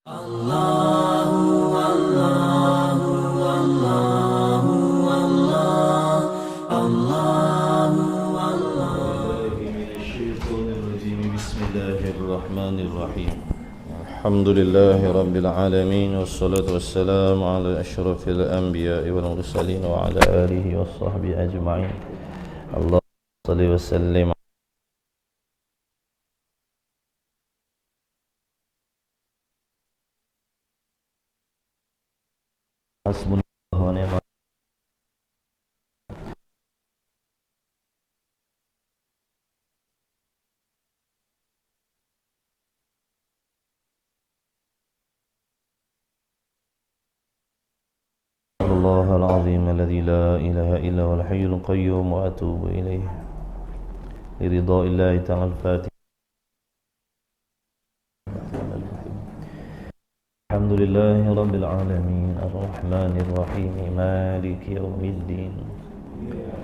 Allahu Allahu Allahu Allah Allahu Allah. Bismillahirrahmanirrahim. Alhamdulillahi rabbil alamin wassalatu wassalamu ala asyrafil anbiya'i wal mursalin wa ala alihi washabbihi ajma'in. Allahumma shalli wa sallim. Hasbunallahu wa ni'mal Allah al-azim alladhi la ilaha illa huwal hayyul qayyum wa atubu ilayh liridha'illahi ta'ala al-fatih. Alhamdulillahi rabbil alamin ar-rahmanir rahim maliki yawmiddin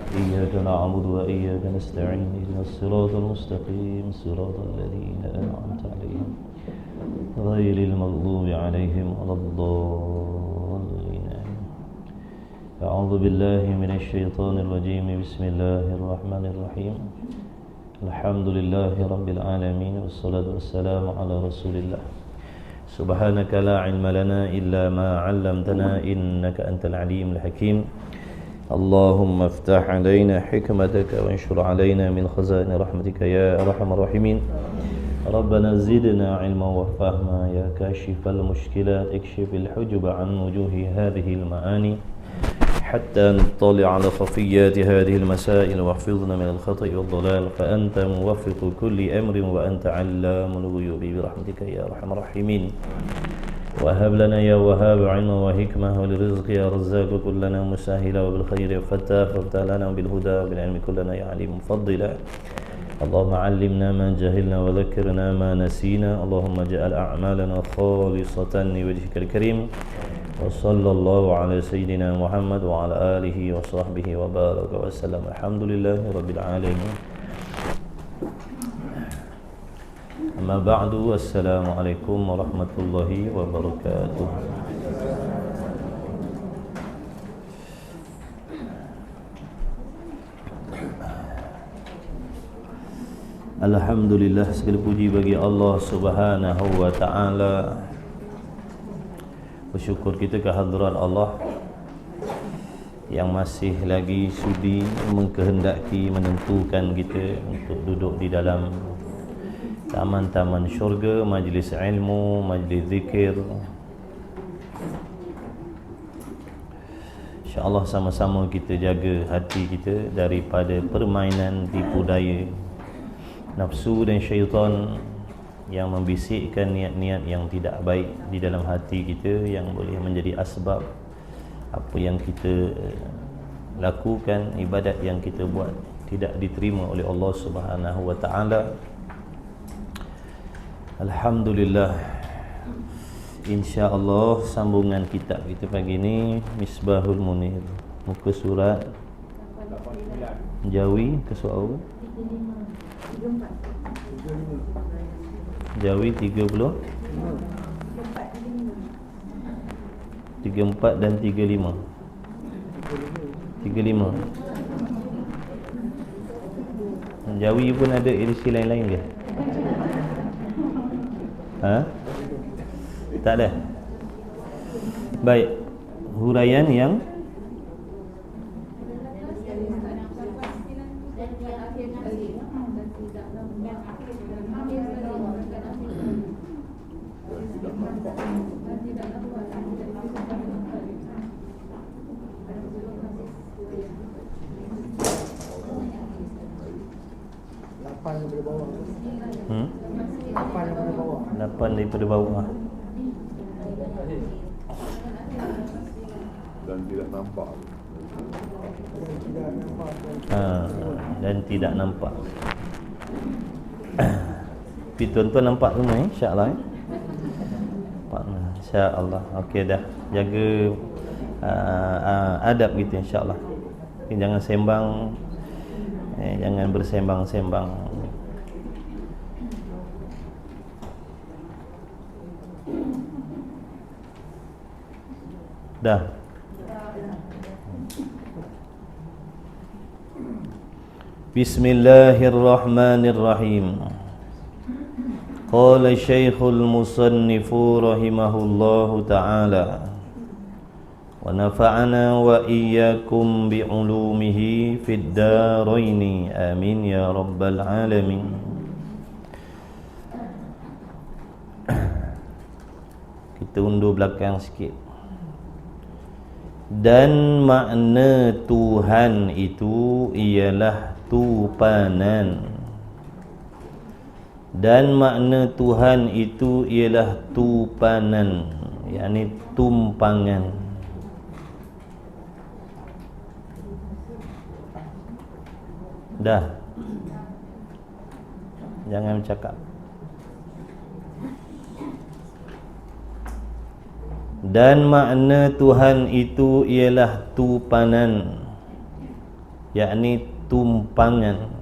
iyyaka na'budu wa iyyaka nasta'in ihdinas siratal mustaqim siratal ladzina an'amta 'alaihim ghairil maghdubi 'alaihim waladdallin. A'udzu billahi minasy syaithanir rajim. Bismillahir rahmanir rahim. Alhamdulillahi rabbil alamin wassalatu wassalamu ala rasulillah. Subhanaka la ilma lana illa ma 'allamtana innaka antal alimul hakim. Allahumma iftah 'alaina hikmataka wanshur 'alaina min khazain rahmatika ya arhamar rahimin. Rabbana zidna 'ilman wa fahma ya kashifal mushkilat ikshifil hujuba 'an wujuhi hadhihi al-ma'ani حتى نطلع على خفيات هذه المسائل واحفظنا من الخطأ والضلال فأنت موفق كل أمر وأنت علام الغيوب برحمتك يا أرحم الراحمين. وهب لنا يا وهاب علما وحكمة ولرزق يا رزاق كلنا مسهلا وبالخير فتاح وافتح لنا وبالهدى وبالعلم كلنا يا عليم مفضلا. اللهم علمنا ما جهلنا وذكرنا ما نسينا. اللهم اجعل أعمالنا خالصة لوجهك الكريم. وصلى الله على سيدنا محمد وعلى آله وصحبه وبارك وسلم. الحمد لله رب العالمين. أما بعد السلام عليكم ورحمة الله وبركاته. Alhamdulillah, segala puji bagi Allah Subhanahu wa ta'ala. Bersyukur kita ke hadirat Allah yang masih lagi sudi mengkehendaki menentukan kita untuk duduk di dalam taman-taman syurga, majlis ilmu, majlis zikir. InsyaAllah sama-sama kita jaga hati kita daripada permainan tipu daya nafsu dan syaitan yang membisikkan niat-niat yang tidak baik di dalam hati kita, yang boleh menjadi asbab apa yang kita lakukan, ibadat yang kita buat tidak diterima oleh Allah Subhanahu wa ta'ala. Alhamdulillah, insya-Allah sambungan kitab kita pagi ini Misbahul Munir, muka surat Jawi ke soal Jawi 34 dan 35. Jawi pun ada edisi lain-lain ke? Tak ada. Baik, huraian yang daripada bawah dan tidak nampak. Dan tidak nampak. Tapi tuan-tuan nampak semua insya-Allah insya-Allah. Okey dah. Jaga adab kita insya-Allah. Jangan sembang, jangan bersembang-sembang. Dah. Bismillahirrahmanirrahim. Qala Syekhul Musannifu rahimahullahu ta'ala wa nafa'ana wa iyyakum bi'ulumihi fid daraini amin ya rabbal alamin. Kita undur belakang sikit. Dan makna Tuhan itu ialah tupanan. Dan makna Tuhan itu ialah tupanan, yakni tumpangan. Dah. Jangan bercakap. Dan makna Tuhan itu ialah tupanan, yakni tumpangan.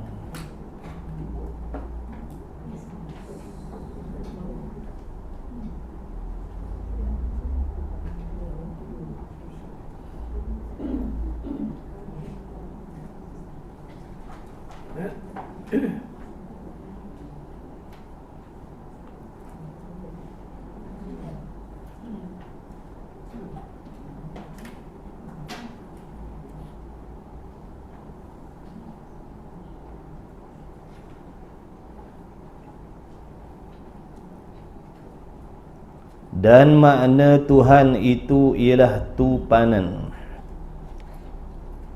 Dan makna Tuhan itu ialah tupanan,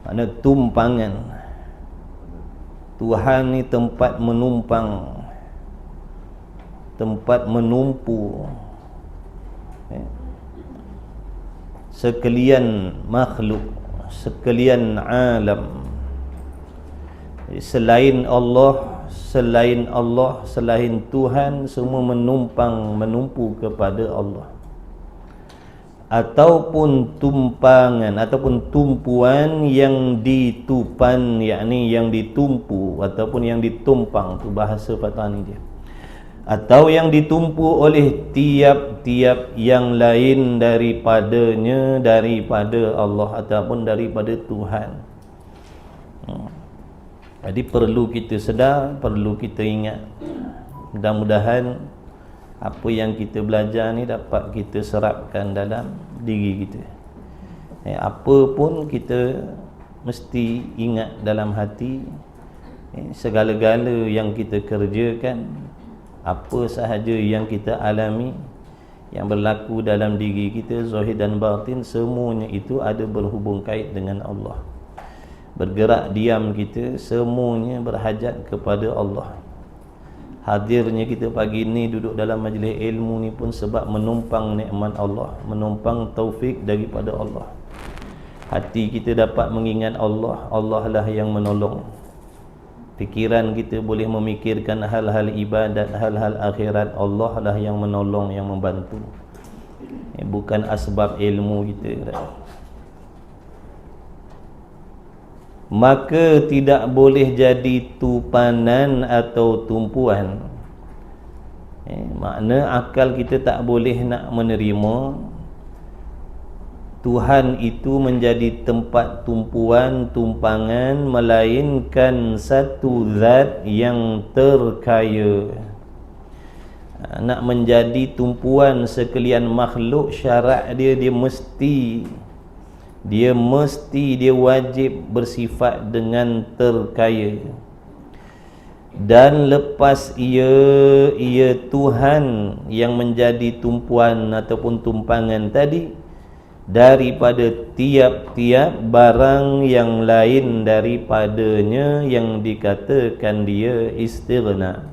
makna tumpangan. Tuhan ni tempat menumpang, tempat menumpu sekalian makhluk, sekalian alam. Selain Allah, selain Tuhan, semua menumpu kepada Allah. Ataupun tumpangan, ataupun tumpuan yang ditupan, yakni yang ditumpu ataupun yang ditumpang, tu bahasa Fatani dia. Atau yang ditumpu oleh tiap-tiap yang lain daripadanya, daripada Allah ataupun daripada Tuhan. Jadi perlu kita sedar, perlu kita ingat. Mudah-mudahan apa yang kita belajar ni dapat kita serapkan dalam diri kita. Apa pun kita mesti ingat dalam hati, segala-gala yang kita kerjakan, apa sahaja yang kita alami, yang berlaku dalam diri kita, zahir dan batin, semuanya itu ada berhubung kait dengan Allah. Bergerak diam kita, semuanya berhajat kepada Allah. Hadirnya kita pagi ni duduk dalam majlis ilmu ni pun sebab menumpang nikmat Allah, menumpang taufik daripada Allah. Hati kita dapat mengingat Allah, Allah lah yang menolong. Fikiran kita boleh memikirkan hal-hal ibadat, hal-hal akhirat, Allah lah yang menolong, yang membantu. Bukan asbab ilmu kita. Maka tidak boleh jadi tupanan atau tumpuan. Makna akal kita tak boleh nak menerima Tuhan itu menjadi tempat tumpuan, tumpangan, melainkan satu zat yang terkaya. Nak menjadi tumpuan sekalian makhluk, syarat dia mesti wajib bersifat dengan terkaya. Dan lepas ia Tuhan yang menjadi tumpuan ataupun tumpangan tadi, daripada tiap-tiap barang yang lain daripadanya yang dikatakan dia istighna.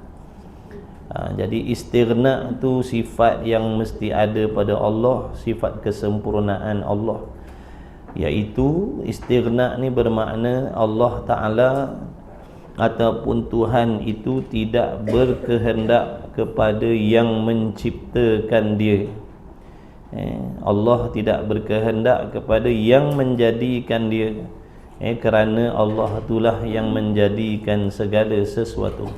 Jadi istighna tu sifat yang mesti ada pada Allah, sifat kesempurnaan Allah. Iaitu istighna ni bermakna Allah Ta'ala ataupun Tuhan itu tidak berkehendak kepada yang menciptakan dia. Allah tidak berkehendak kepada yang menjadikan dia, kerana Allah itulah yang menjadikan segala sesuatu.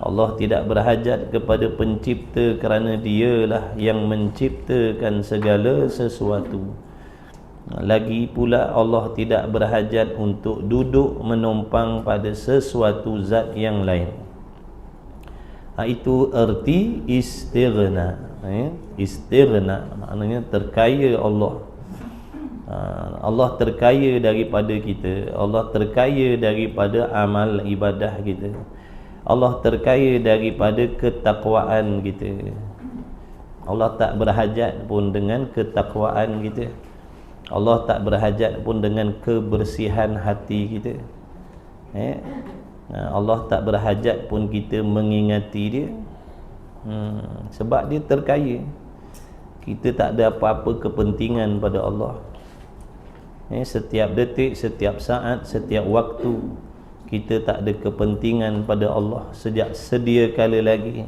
Allah tidak berhajat kepada pencipta kerana dialah yang menciptakan segala sesuatu. Lagi pula Allah tidak berhajat untuk duduk menumpang pada sesuatu zat yang lain. Itu erti istighna. Istighna maknanya terkaya Allah. Allah terkaya daripada kita. Allah terkaya daripada amal ibadah kita. Allah terkaya daripada ketakwaan kita. Allah tak berhajat pun dengan ketakwaan kita. Allah tak berhajat pun dengan kebersihan hati kita. Allah tak berhajat pun kita mengingati dia. Sebab dia terkaya. Kita tak ada apa-apa kepentingan pada Allah. Setiap detik, setiap saat, setiap waktu kita tak ada kepentingan pada Allah. Sejak sedia kala lagi,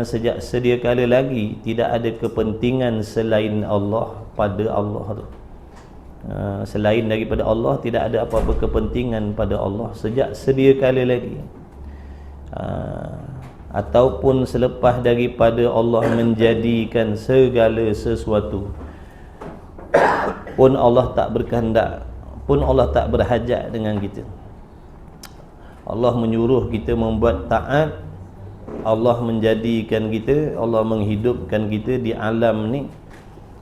sejak sedia kala lagi tidak ada kepentingan selain Allah pada Allah tu. Selain daripada Allah tidak ada apa-apa kepentingan pada Allah sejak sedia kala lagi. Ataupun selepas daripada Allah menjadikan segala sesuatu pun Allah tak berkehendak, pun Allah tak berhajat dengan kita. Allah menyuruh kita membuat taat, Allah menjadikan kita, Allah menghidupkan kita di alam ni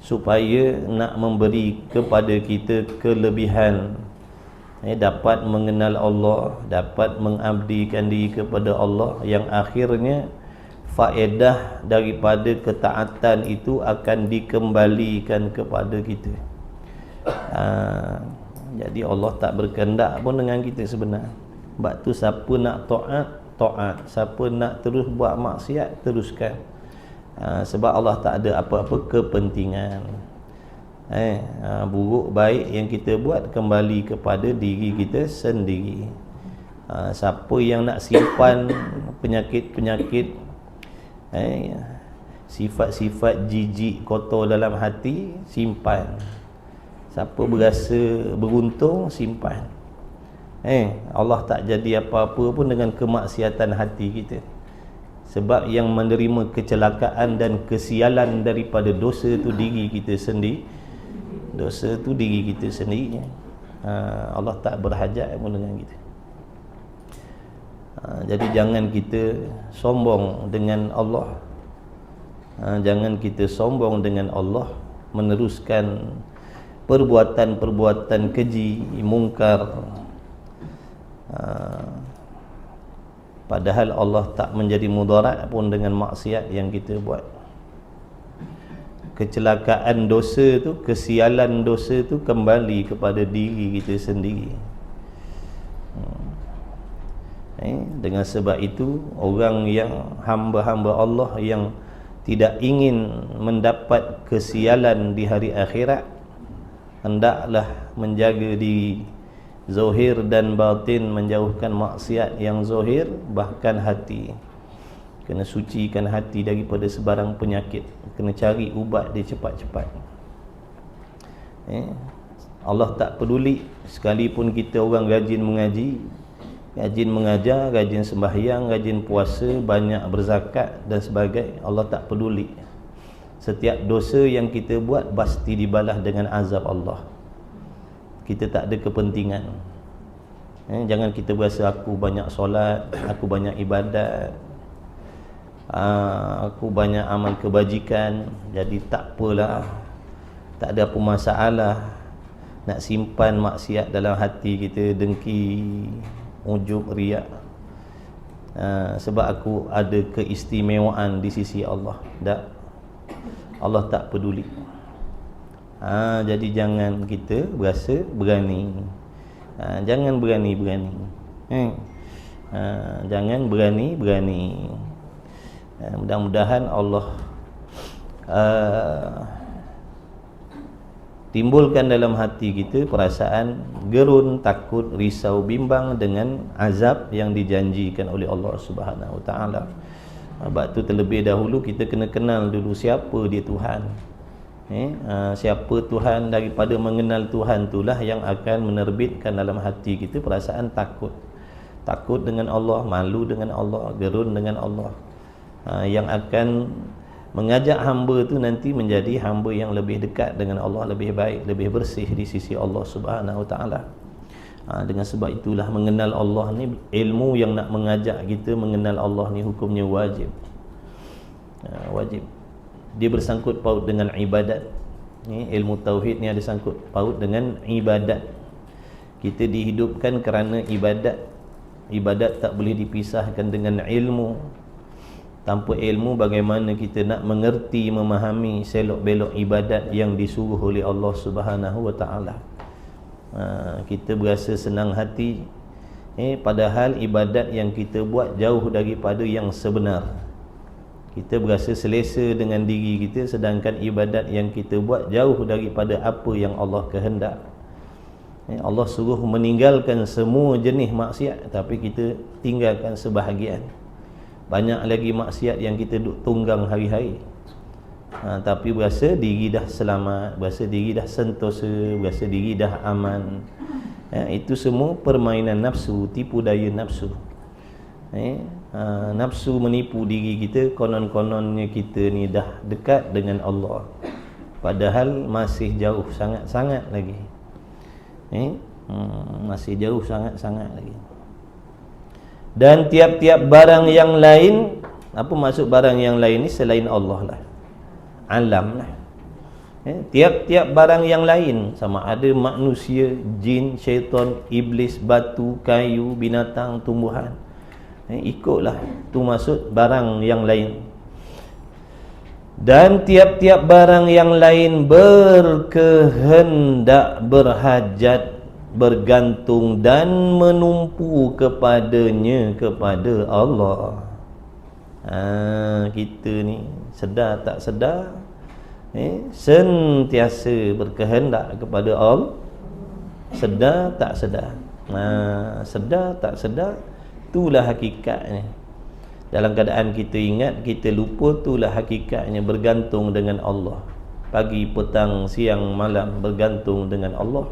supaya nak memberi kepada kita kelebihan, dapat mengenal Allah, dapat mengabdikan diri kepada Allah, yang akhirnya faedah daripada ketaatan itu akan dikembalikan kepada kita. Jadi Allah tak berkehendak pun dengan kita sebenarnya. Sebab tu siapa nak taat, taat. Siapa nak terus buat maksiat, teruskan. Sebab Allah tak ada apa-apa kepentingan. Buruk baik yang kita buat kembali kepada diri kita sendiri. Siapa yang nak simpan penyakit-penyakit, sifat-sifat jijik kotor dalam hati, simpan. Siapa berasa beruntung, simpan. Allah tak jadi apa-apa pun dengan kemaksiatan hati kita. Sebab yang menerima kecelakaan dan kesialan daripada dosa tu diri kita sendiri. Dosa tu diri kita sendiri. Allah tak berhajat pun dengan kita. Jadi jangan kita sombong dengan Allah. Jangan kita sombong dengan Allah, meneruskan perbuatan-perbuatan keji, mungkar, padahal Allah tak menjadi mudarat pun dengan maksiat yang kita buat. Kecelakaan dosa tu, kesialan dosa tu kembali kepada diri kita sendiri. Dengan sebab itu, orang yang hamba-hamba Allah yang tidak ingin mendapat kesialan di hari akhirat, hendaklah menjaga diri zahir dan batin, menjauhkan maksiat yang zahir, bahkan hati. Kena sucikan hati daripada sebarang penyakit. Kena cari ubat dia cepat-cepat. Allah tak peduli sekalipun kita orang rajin mengaji, rajin mengajar, rajin sembahyang, rajin puasa, banyak berzakat dan sebagainya. Allah tak peduli. Setiap dosa yang kita buat pasti dibalas dengan azab Allah. Kita tak ada kepentingan. Jangan kita berasa aku banyak solat, aku banyak ibadat, aku banyak amal kebajikan, jadi tak apalah, tak ada apa masalah. Nak simpan maksiat dalam hati kita, dengki, ujub, riak. Sebab aku ada keistimewaan di sisi Allah. Allah tak peduli. Jadi jangan kita berasa berani. Jangan berani-berani. Jangan berani-berani. Mudah-mudahan Allah timbulkan dalam hati kita perasaan gerun, takut, risau, bimbang dengan azab yang dijanjikan oleh Allah Subhanahu Wa Taala. Sebab tu terlebih dahulu kita kena kenal dulu siapa dia Tuhan. Siapa Tuhan, daripada mengenal Tuhan itulah yang akan menerbitkan dalam hati kita perasaan takut. Takut dengan Allah, malu dengan Allah, gerun dengan Allah, yang akan Mengajak hamba tu nanti menjadi hamba yang lebih dekat dengan Allah, lebih baik, lebih bersih di sisi Allah Subhanahu Wa Taala. Dengan sebab itulah mengenal Allah ni, ilmu yang nak mengajak kita mengenal Allah ni hukumnya wajib. Wajib. Dia bersangkut paut dengan ibadat. Ilmu tauhid ni ada sangkut paut dengan ibadat. Kita dihidupkan kerana ibadat. Ibadat tak boleh dipisahkan dengan ilmu. Tanpa ilmu bagaimana kita nak mengerti, memahami selok-belok ibadat yang disuruh oleh Allah Subhanahu Wa Taala. Kita berasa senang hati, padahal ibadat yang kita buat jauh daripada yang sebenar. Kita berasa selesa dengan diri kita, sedangkan ibadat yang kita buat jauh daripada apa yang Allah kehendak. Allah suruh meninggalkan semua jenis maksiat, tapi kita tinggalkan sebahagian. Banyak lagi maksiat yang kita duk tunggang hari-hari, tapi berasa diri dah selamat, berasa diri dah sentosa, berasa diri dah aman. Itu semua permainan nafsu, tipu daya nafsu. Nafsu menipu diri kita, konon-kononnya kita ni dah dekat dengan Allah, padahal masih jauh sangat-sangat lagi. Masih jauh sangat-sangat lagi. Dan tiap-tiap barang yang lain, apa maksud barang yang lain ni? Selain Allah lah, alam lah. Tiap-tiap barang yang lain, sama ada manusia, jin, syaitan, iblis, batu, kayu, binatang, tumbuhan, ikutlah, tu maksud barang yang lain. Dan tiap-tiap barang yang lain berkehendak, berhajat, bergantung dan menumpu kepadanya, kepada Allah. Kita ni sedar tak sedar, sentiasa berkehendak kepada Allah. Sedar tak sedar, sedar tak sedar, itulah hakikatnya. Dalam keadaan kita ingat, kita lupa, itulah hakikatnya bergantung dengan Allah. Pagi, petang, siang, malam bergantung dengan Allah.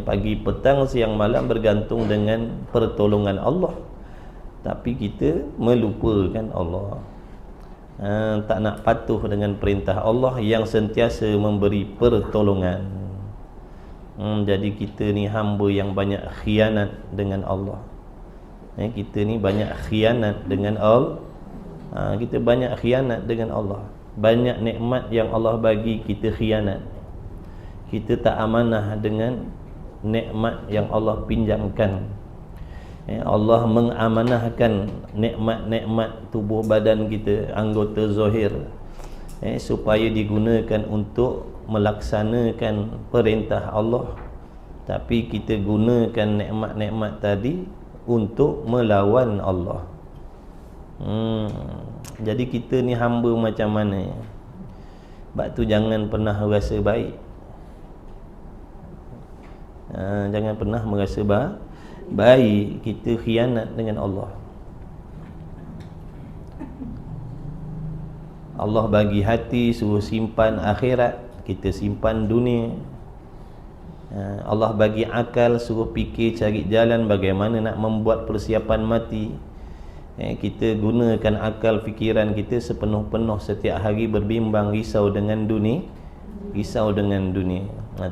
Pagi, petang, siang, malam bergantung dengan pertolongan Allah, tapi kita melupakan Allah. Tak nak patuh dengan perintah Allah yang sentiasa memberi pertolongan. Jadi kita ni hamba yang banyak khianat dengan Allah. Kita ni banyak khianat dengan Allah. Kita banyak khianat dengan Allah. Banyak nikmat yang Allah bagi, kita khianat. Kita tak amanah dengan nikmat yang Allah pinjamkan. Allah mengamanahkan nikmat-nikmat tubuh badan kita, anggota zahir, supaya digunakan untuk melaksanakan perintah Allah. Tapi kita gunakan nikmat-nikmat tadi untuk melawan Allah. Jadi kita ni hamba macam mana? Sebab tu jangan pernah rasa baik. Jangan pernah merasa baik kita khianat dengan Allah. Allah bagi hati suruh simpan akhirat, kita simpan dunia. Allah bagi akal suruh fikir, cari jalan bagaimana nak membuat persiapan mati. Kita gunakan akal fikiran kita sepenuh-penuh setiap hari berbimbang, risau dengan dunia.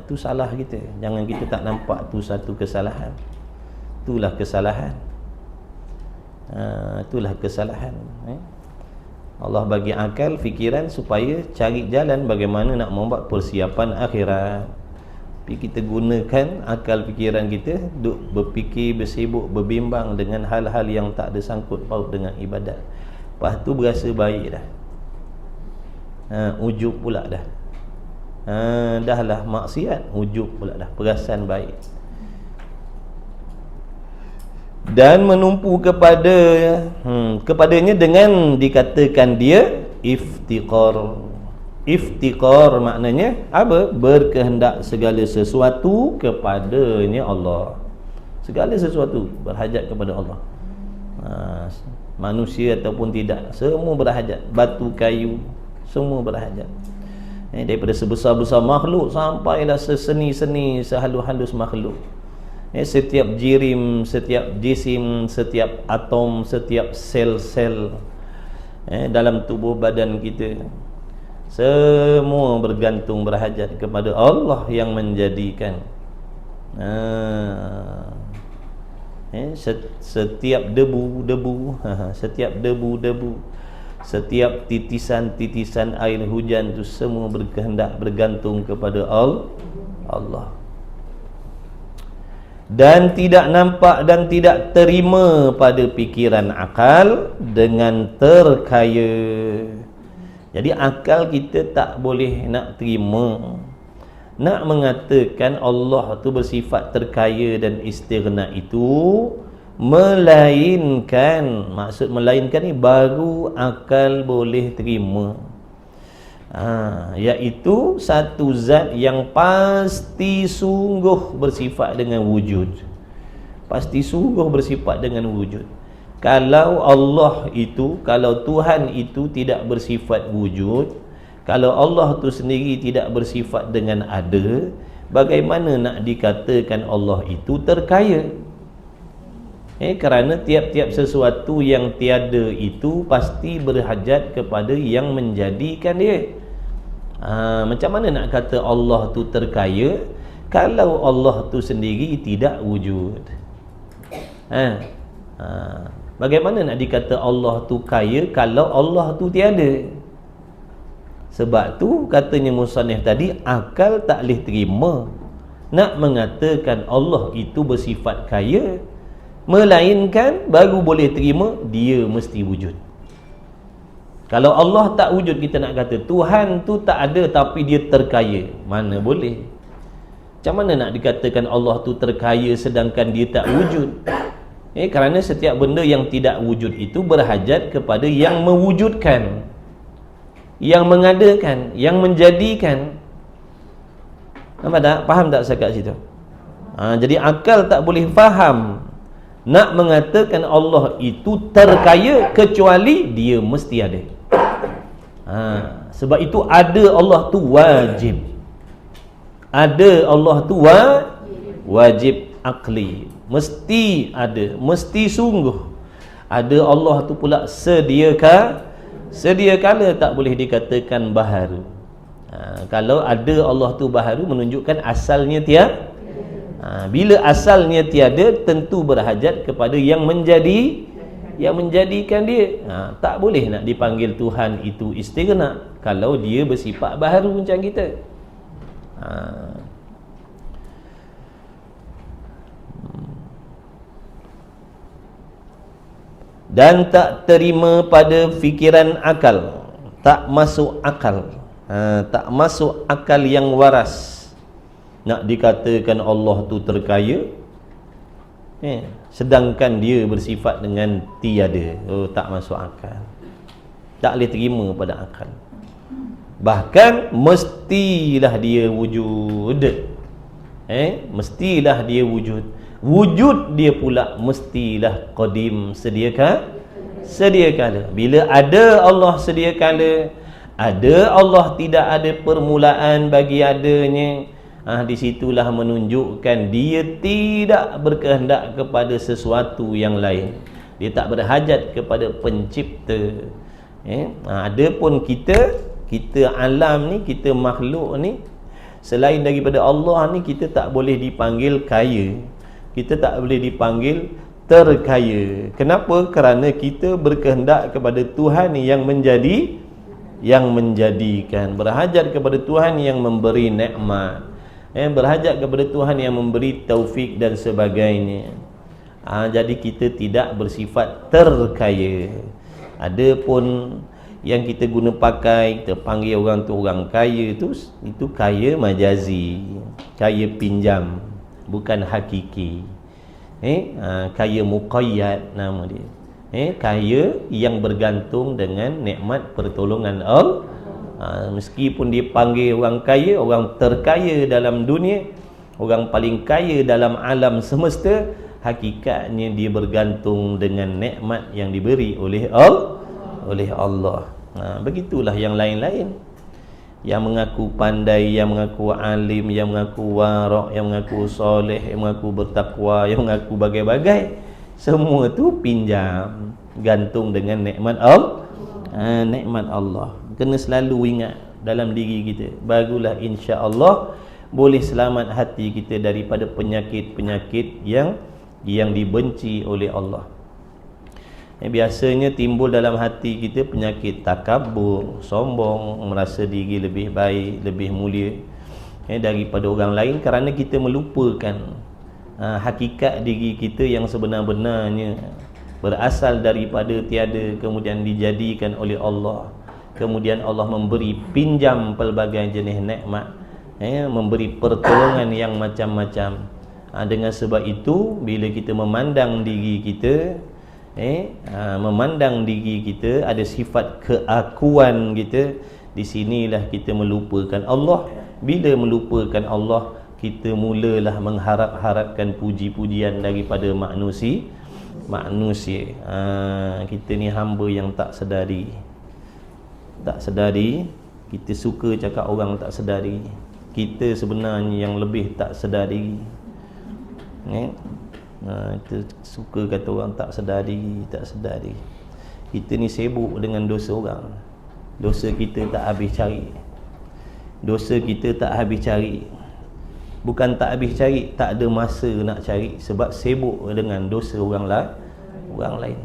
Tu salah kita. Jangan kita tak nampak tu satu kesalahan. Itulah kesalahan. Itulah kesalahan. Allah bagi akal, fikiran supaya cari jalan bagaimana nak membuat persiapan akhirat. Tapi kita gunakan akal fikiran kita duk berfikir, bersibuk, berbimbang dengan hal-hal yang tak ada sangkut paut dengan ibadat. Lepas tu berasa baik dah. Ujub pula dah. Dah lah maksiat, ujub pula dah, perasan baik. Dan menumpu kepadanya dengan dikatakan dia iftiqar. Iftiqar maknanya apa? Berkehendak segala sesuatu kepadanya Allah. Segala sesuatu berhajat kepada Allah. Manusia ataupun tidak, semua berhajat. Batu, kayu, semua berhajat. Daripada sebesar-besar makhluk sampailah seseni-seni, sehalus-halus makhluk. Setiap jirim, setiap jisim, setiap atom, setiap sel-sel, dalam tubuh badan kita. Semua bergantung berhajat kepada Allah yang menjadikan. Setiap debu-debu, setiap debu-debu, setiap titisan-titisan air hujan itu semua berkehendak bergantung kepada Allah. Dan tidak nampak dan tidak terima pada fikiran akal dengan terkaya. Jadi akal kita tak boleh nak terima, nak mengatakan Allah tu bersifat terkaya dan istighna itu, melainkan, maksud melainkan ni baru akal boleh terima. Iaitu satu zat yang pasti sungguh bersifat dengan wujud. Pasti sungguh bersifat dengan wujud. Kalau Allah itu, kalau Tuhan itu tidak bersifat wujud, kalau Allah itu sendiri tidak bersifat dengan ada, bagaimana nak dikatakan Allah itu terkaya? Kerana tiap-tiap sesuatu yang tiada itu pasti berhajat kepada yang menjadikan dia. Macam mana nak kata Allah tu terkaya kalau Allah tu sendiri tidak wujud? Bagaimana nak dikata Allah tu kaya kalau Allah tu tiada? Sebab tu katanya musannif tadi, akal tak boleh terima nak mengatakan Allah itu bersifat kaya, melainkan baru boleh terima dia mesti wujud. Kalau Allah tak wujud, kita nak kata Tuhan tu tak ada tapi dia terkaya, mana boleh? Macam mana nak dikatakan Allah tu terkaya sedangkan dia tak wujud? Kerana setiap benda yang tidak wujud itu berhajat kepada yang mewujudkan, yang mengadakan, yang menjadikan. Nampak tak? Faham tak saya kat situ? Jadi akal tak boleh faham nak mengatakan Allah itu terkaya kecuali dia mesti ada. Sebab itu ada Allah tu wajib. Ada Allah tu wajib akli. Mesti ada, mesti sungguh. Ada Allah tu pula sediakala tak boleh dikatakan baharu. Kalau ada Allah tu baharu menunjukkan asalnya tiada. Bila asalnya tiada, tentu berhajat kepada yang menjadikan dia. Tak boleh nak dipanggil Tuhan itu istighna kalau dia bersifat baharu macam kita. Dan tak terima pada fikiran akal, tak masuk akal, tak masuk akal yang waras nak dikatakan Allah tu terkaya, sedangkan dia bersifat dengan tiada. Tak masuk akal, tak boleh terima pada akal. Bahkan mestilah dia wujud, mestilah dia wujud. Wujud dia pula mestilah qadim, sedia kala. Bila ada Allah sedia kala, ada Allah tidak ada permulaan bagi adanya, di situlah menunjukkan dia tidak berkehendak kepada sesuatu yang lain. Dia tak berhajat kepada pencipta. Adapun kita alam ni, kita makhluk ni, selain daripada Allah ni, kita tak boleh dipanggil kaya, kita tak boleh dipanggil terkaya. Kenapa? Kerana kita berkehendak kepada Tuhan yang menjadikan, berhajat kepada Tuhan yang memberi nikmat, berhajat kepada Tuhan yang memberi taufik dan sebagainya. Jadi kita tidak bersifat terkaya. Adapun yang kita guna pakai, kita panggil orang tu orang kaya, itu kaya majazi, kaya pinjam, bukan hakiki. Kaya muqayyad nama dia. Kaya yang bergantung dengan nikmat pertolongan Allah. Meskipun dipanggil orang kaya, orang terkaya dalam dunia, orang paling kaya dalam alam semesta, hakikatnya dia bergantung dengan nikmat yang diberi oleh Allah. Begitulah yang lain-lain, yang mengaku pandai, yang mengaku alim, yang mengaku warak, yang mengaku soleh, yang mengaku bertakwa, yang mengaku bagai-bagai, semua tu pinjam, gantung dengan nikmat Allah. nikmat Allah. Kena selalu ingat dalam diri kita, barulah insya-Allah boleh selamat hati kita daripada penyakit-penyakit yang dibenci oleh Allah. Biasanya timbul dalam hati kita penyakit takabur, sombong, merasa diri lebih baik, lebih mulia daripada orang lain, kerana kita melupakan hakikat diri kita yang sebenar-benarnya berasal daripada tiada, kemudian dijadikan oleh Allah, kemudian Allah memberi pinjam pelbagai jenis nikmat, memberi pertolongan yang macam-macam. Dengan sebab itu bila kita memandang diri kita, memandang diri kita ada sifat keakuan kita, di sinilah kita melupakan Allah. Bila melupakan Allah, kita mulalah mengharap-harapkan puji-pujian daripada manusia. Kita ni hamba yang tak sedari, kita suka cakap orang tak sedari, kita sebenarnya yang lebih tak sedari. Kita suka kata orang tak sedari. Kita ni sibuk dengan dosa orang. Dosa kita tak habis cari. Bukan tak habis cari, tak ada masa nak cari, sebab sibuk dengan dosa orang lain.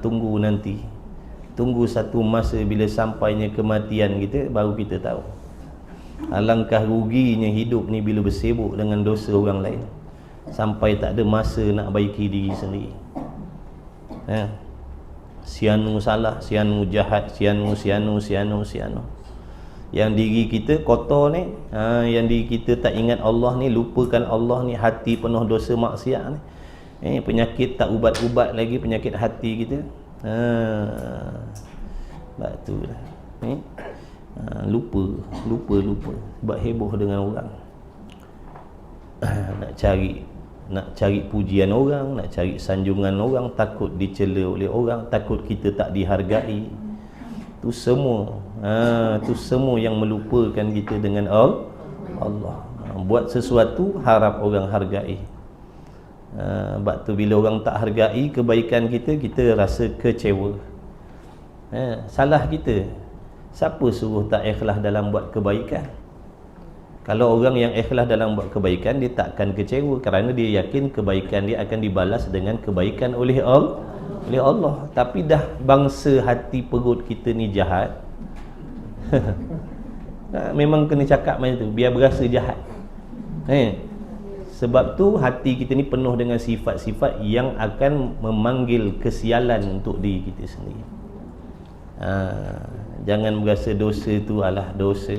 Tunggu nanti, tunggu satu masa bila sampainya kematian kita, baru kita tahu alangkah ruginya hidup ni bila bersibuk dengan dosa orang lain, sampai tak ada masa nak baiki diri sendiri. Sianu salah, sianu jahat, sianu. Yang diri kita kotor ni, yang diri kita tak ingat Allah ni, lupakan Allah ni, hati penuh dosa maksiat ni, penyakit tak ubat-ubat lagi, penyakit hati kita. Sebab tu lah, lupa sebab heboh dengan orang. nak cari pujian orang, nak cari sanjungan orang, takut dicela oleh orang, takut kita tak dihargai. Tu semua yang melupakan kita dengan Allah. Buat sesuatu harap orang hargai. Sebab tu bila orang tak hargai kebaikan kita, kita rasa kecewa. Salah kita. Siapa suruh tak ikhlas dalam buat kebaikan? Kalau orang yang ikhlas dalam buat kebaikan, dia takkan kecewa, kerana dia yakin kebaikan dia akan dibalas dengan kebaikan oleh Allah. Tapi dah bangsa hati perut kita ni jahat, memang kena cakap macam tu, biar berasa jahat. Sebab tu hati kita ni penuh dengan sifat-sifat yang akan memanggil kesialan untuk diri kita sendiri. Jangan berasa dosa tu alah dosa.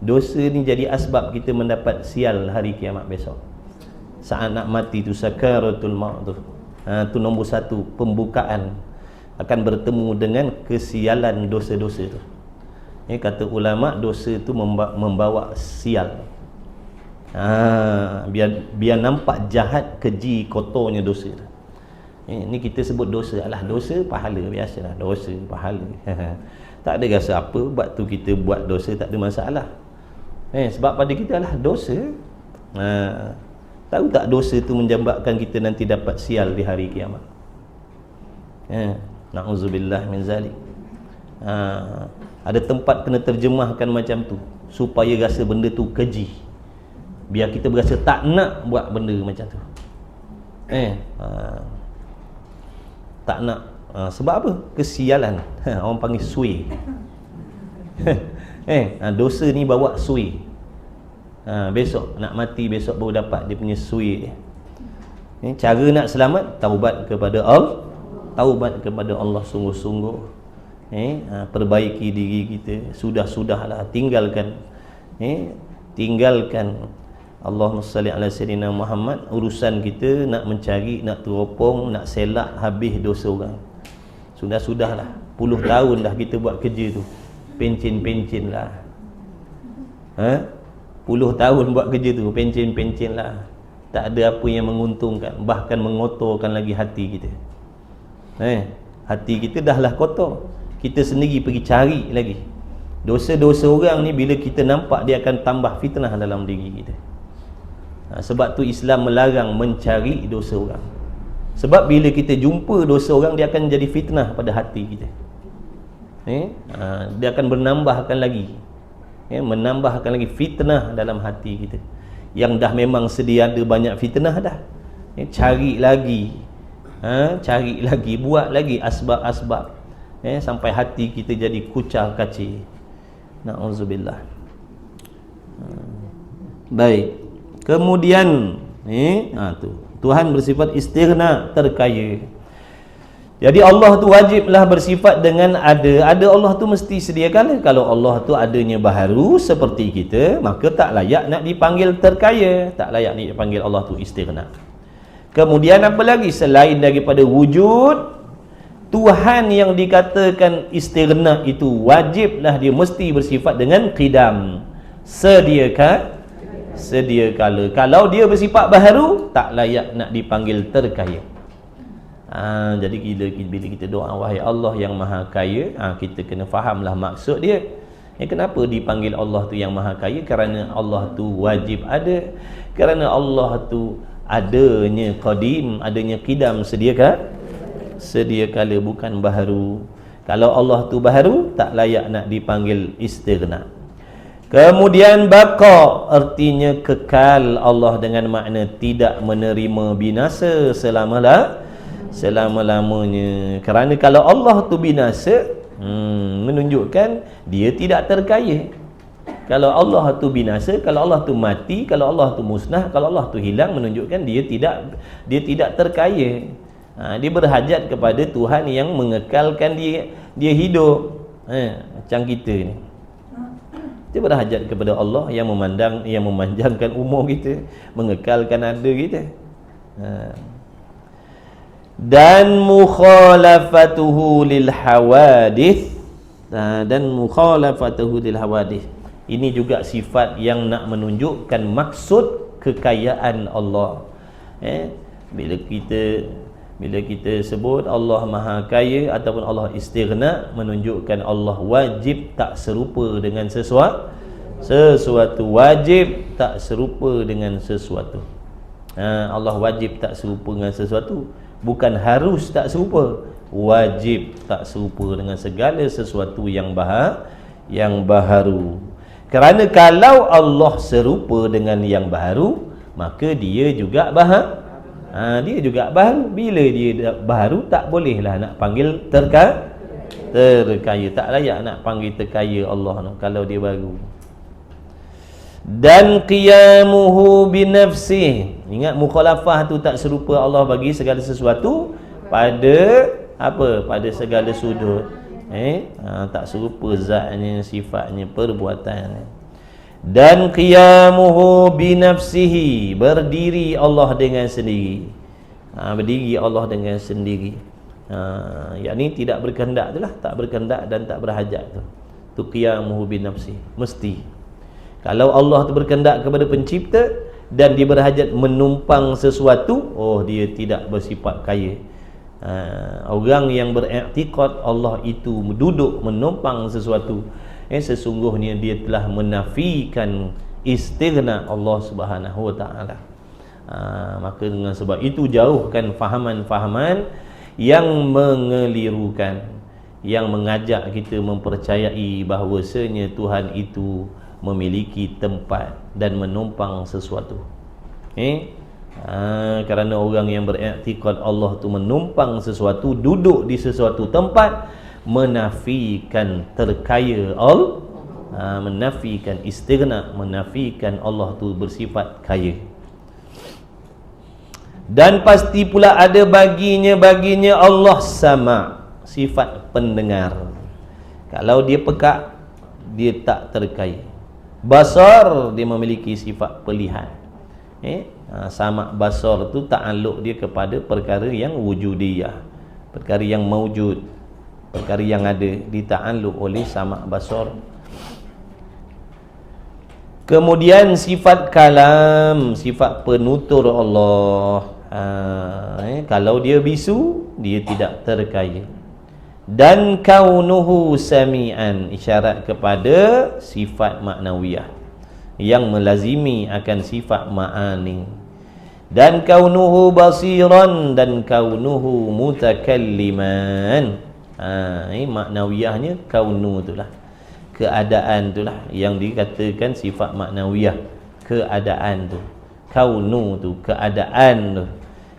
Dosa ni jadi asbab kita mendapat sial hari kiamat besok. Saat nak mati tu, sakaratul maut tu, tu nombor satu, pembukaan akan bertemu dengan kesialan dosa-dosa tu. Kata ulama, dosa tu membawa sial. Biar nampak jahat, keji, kotornya dosa tu. Ni kita sebut dosa, alah dosa pahala, biasalah dosa pahala. Tak ada rasa apa, buat tu kita buat dosa tak ada masalah. Sebab pada kita adalah dosa. Tahu tak dosa tu menjambakkan kita nanti dapat sial di hari kiamat. Na'udzubillah min zalik. Ada tempat kena terjemahkan macam tu, supaya rasa benda tu keji, biar kita berasa tak nak buat benda macam tu. Tak nak. Sebab apa? Kesialan. Orang panggil sui. Dosa ni bawa sui. Besok nak mati, besok baru dapat dia punya sui. Cara nak selamat, taubat kepada Allah. Taubat kepada Allah sungguh-sungguh. Perbaiki diri kita. Sudah-sudahlah, tinggalkan Allahumma salli ala sayyidina Muhammad. Urusan kita nak mencari, nak teropong, nak selak habis dosa orang. Sudah-sudahlah, puluh tahun dah kita buat kerja tu, pencin-pencin lah. Puluh tahun buat kerja tu, pencin-pencin lah. Tak ada apa yang menguntungkan, bahkan mengotorkan lagi hati kita. Hati kita dah lah kotor, kita sendiri pergi cari lagi. Dosa-dosa orang ni bila kita nampak, dia akan tambah fitnah dalam diri kita. Sebab tu Islam melarang mencari dosa orang. Sebab bila kita jumpa dosa orang, dia akan jadi fitnah pada hati kita. Dia akan menambahkan lagi, menambahkan lagi fitnah dalam hati kita yang dah memang sedia ada banyak fitnah dah. Cari lagi, buat lagi asbab-asbab, sampai hati kita jadi kucar kacir. Na'udzubillah. Baik. Kemudian Tuhan bersifat istighna, terkaya. Jadi Allah tu wajiblah bersifat dengan ada Allah tu mesti sediakan. Kalau Allah tu adanya baharu seperti kita, maka tak layak nak dipanggil terkaya, tak layak nak dipanggil Allah tu istighna. Kemudian apa lagi selain daripada wujud Tuhan yang dikatakan istighna itu, wajiblah dia mesti bersifat dengan qidam, sedia kala. Kalau dia bersifat baharu, tak layak nak dipanggil terkaya. Jadi bila kita doa wahai Allah yang maha kaya, kita kena fahamlah maksud dia. Kenapa dipanggil Allah tu yang maha kaya? Kerana Allah tu wajib ada, kerana Allah tu adanya qadim, adanya qidam, sedia kala, bukan baharu. Kalau Allah tu baharu, tak layak nak dipanggil istighna. Kemudian baqa, artinya kekal Allah dengan makna tidak menerima binasa selama-lamanya. Kerana kalau Allah tu binasa, menunjukkan dia tidak terkaya. Kalau Allah tu binasa, kalau Allah tu mati, kalau Allah tu musnah, kalau Allah tu hilang, menunjukkan dia tidak terkaya. Dia berhajat kepada Tuhan yang mengekalkan dia hidup. Macam kita ni, kita berhajat kepada Allah yang memanjangkan umur kita, mengekalkan ada kita. Dan mukhalafatuhu lil hawadith, ini juga sifat yang nak menunjukkan maksud kekayaan Allah. Bila kita sebut Allah maha kaya ataupun Allah istighna, menunjukkan Allah wajib tak serupa dengan sesuatu, wajib tak serupa dengan sesuatu. Allah wajib tak serupa dengan sesuatu, bukan harus tak serupa, wajib tak serupa dengan segala sesuatu yang baharu. Kerana kalau Allah serupa dengan yang baharu, maka dia juga baharu. Bila dia baharu, tak bolehlah nak panggil terkaya. Tak layak nak panggil terkaya Allah kalau dia baru. Dan qiyamuhu binafsih, ingat mukhalafah tu tak serupa Allah bagi segala sesuatu pada segala sudut. Tak serupa zatnya, sifatnya, perbuatannya. Dan qiyamuhu binafsihi, berdiri Allah dengan sendiri. Berdiri Allah dengan sendiri. Yakni tidak berkehendak tu lah, tak berkehendak dan tak berhajat tu. Tu qiyamuhu binafsihi, mesti. Kalau Allah tu berkehendak kepada pencipta dan dia berhajat menumpang sesuatu, dia tidak bersifat kaya. Orang yang beriktikad Allah itu duduk menumpang sesuatu, sesungguhnya dia telah menafikan istighna Allah Subhanahu wa taala. Maka dengan sebab itu jauhkan fahaman-fahaman yang mengelirukan, yang mengajak kita mempercayai bahawasanya Tuhan itu memiliki tempat dan menumpang sesuatu. Kerana orang yang beriktikad Allah tu menumpang sesuatu, duduk di sesuatu tempat, menafikan terkaya Allah, menafikan istighna, menafikan Allah tu bersifat kaya. Dan pasti pula ada baginya Allah sama, sifat pendengar. Kalau dia pekak, dia tak terkaya. Basar, dia memiliki sifat pelihat. Sama basar tu ta'alluq dia kepada perkara yang wujudiyah, perkara yang mawjud, perkara yang ada, dita'alluq oleh sama basar. Kemudian sifat kalam, sifat penutur Allah. Kalau dia bisu, dia tidak terkaya. Dan kaunuhu sami'an, isyarat kepada sifat maknawiyah yang melazimi akan sifat ma'ani. Dan kaunuhu basiran, dan kaunuhu mutakalliman, Maknawiyahnya kaunu itulah, keadaan itulah yang dikatakan sifat maknawiyah. Keadaan tu, kaunu tu, keadaan tu,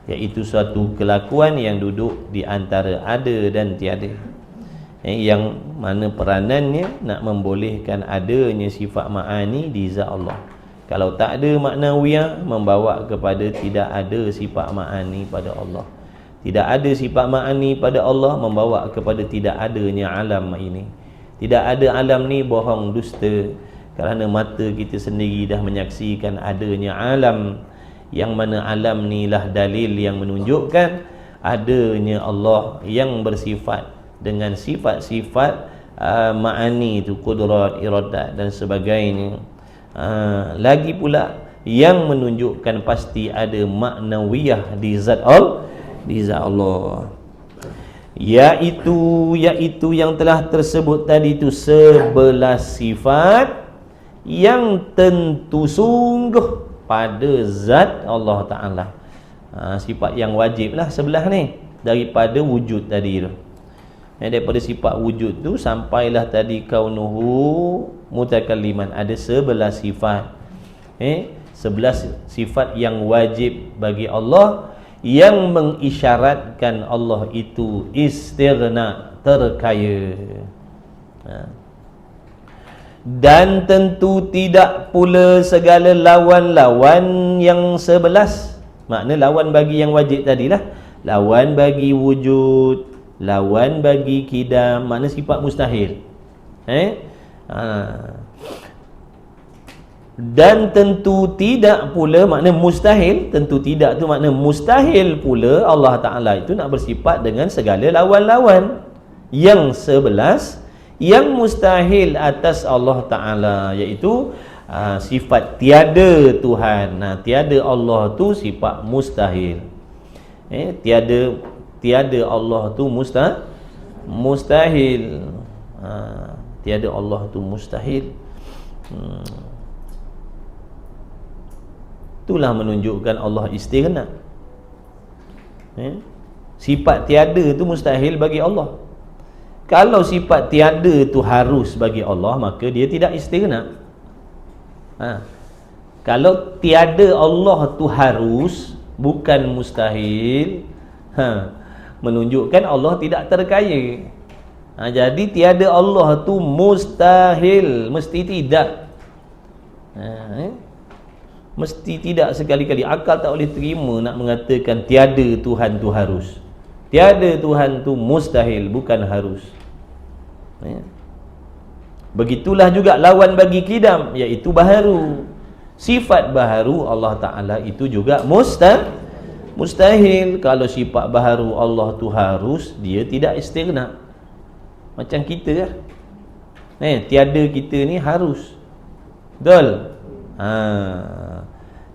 iaitu suatu kelakuan yang duduk di antara ada dan tiada, yang mana peranannya nak membolehkan adanya sifat ma'ani di zat Allah. Kalau tak ada maknawiyah, membawa kepada tidak ada sifat ma'ani pada Allah. Tidak ada sifat ma'ani pada Allah, membawa kepada tidak adanya alam ini. Tidak ada alam ni bohong, dusta, kerana mata kita sendiri dah menyaksikan adanya alam, yang mana alam ni lah dalil yang menunjukkan adanya Allah yang bersifat dengan sifat-sifat ma'ani itu, kudrat, iradat dan sebagainya. Lagi pula yang menunjukkan pasti ada maknawiyah di zat Allah, iaitu yang telah tersebut tadi itu 11 sifat yang tentu sungguh pada zat Allah Ta'ala. Sifat yang wajib lah 11 ni, daripada wujud tadi tu. Daripada sifat wujud tu sampailah tadi kaunuhu mutakalliman, ada 11 sifat. 11 sifat yang wajib bagi Allah, yang mengisyaratkan Allah itu istighna, terkaya. Dan tentu tidak pula segala lawan-lawan yang 11. Makna lawan bagi yang wajib tadilah, lawan bagi wujud, lawan bagi kidam, makna sifat mustahil. Dan tentu tidak pula, makna mustahil, tentu tidak tu makna mustahil pula Allah Ta'ala itu nak bersifat dengan segala lawan-lawan yang 11 yang mustahil atas Allah Ta'ala, iaitu sifat tiada Tuhan. Tiada Allah tu sifat mustahil. Tiada Allah tu mustahil. Tiada Allah tu mustahil. Itulah menunjukkan Allah istighna. Sifat tiada tu mustahil bagi Allah. Kalau sifat tiada tu harus bagi Allah, maka dia tidak istighna. Kalau tiada Allah tu harus, bukan mustahil, menunjukkan Allah tidak terkaya. Jadi tiada Allah tu mustahil, mesti tidak. Mesti tidak sekali-kali. Akal tak boleh terima nak mengatakan tiada Tuhan tu harus. Tiada Tuhan tu mustahil, bukan harus. Begitulah juga lawan bagi kidam, iaitu baharu. Sifat baharu Allah Ta'ala itu juga mustahil. Kalau sifat baharu Allah tu harus, dia tidak istighna. Macam kita lah. Tiada kita ni harus. Betul?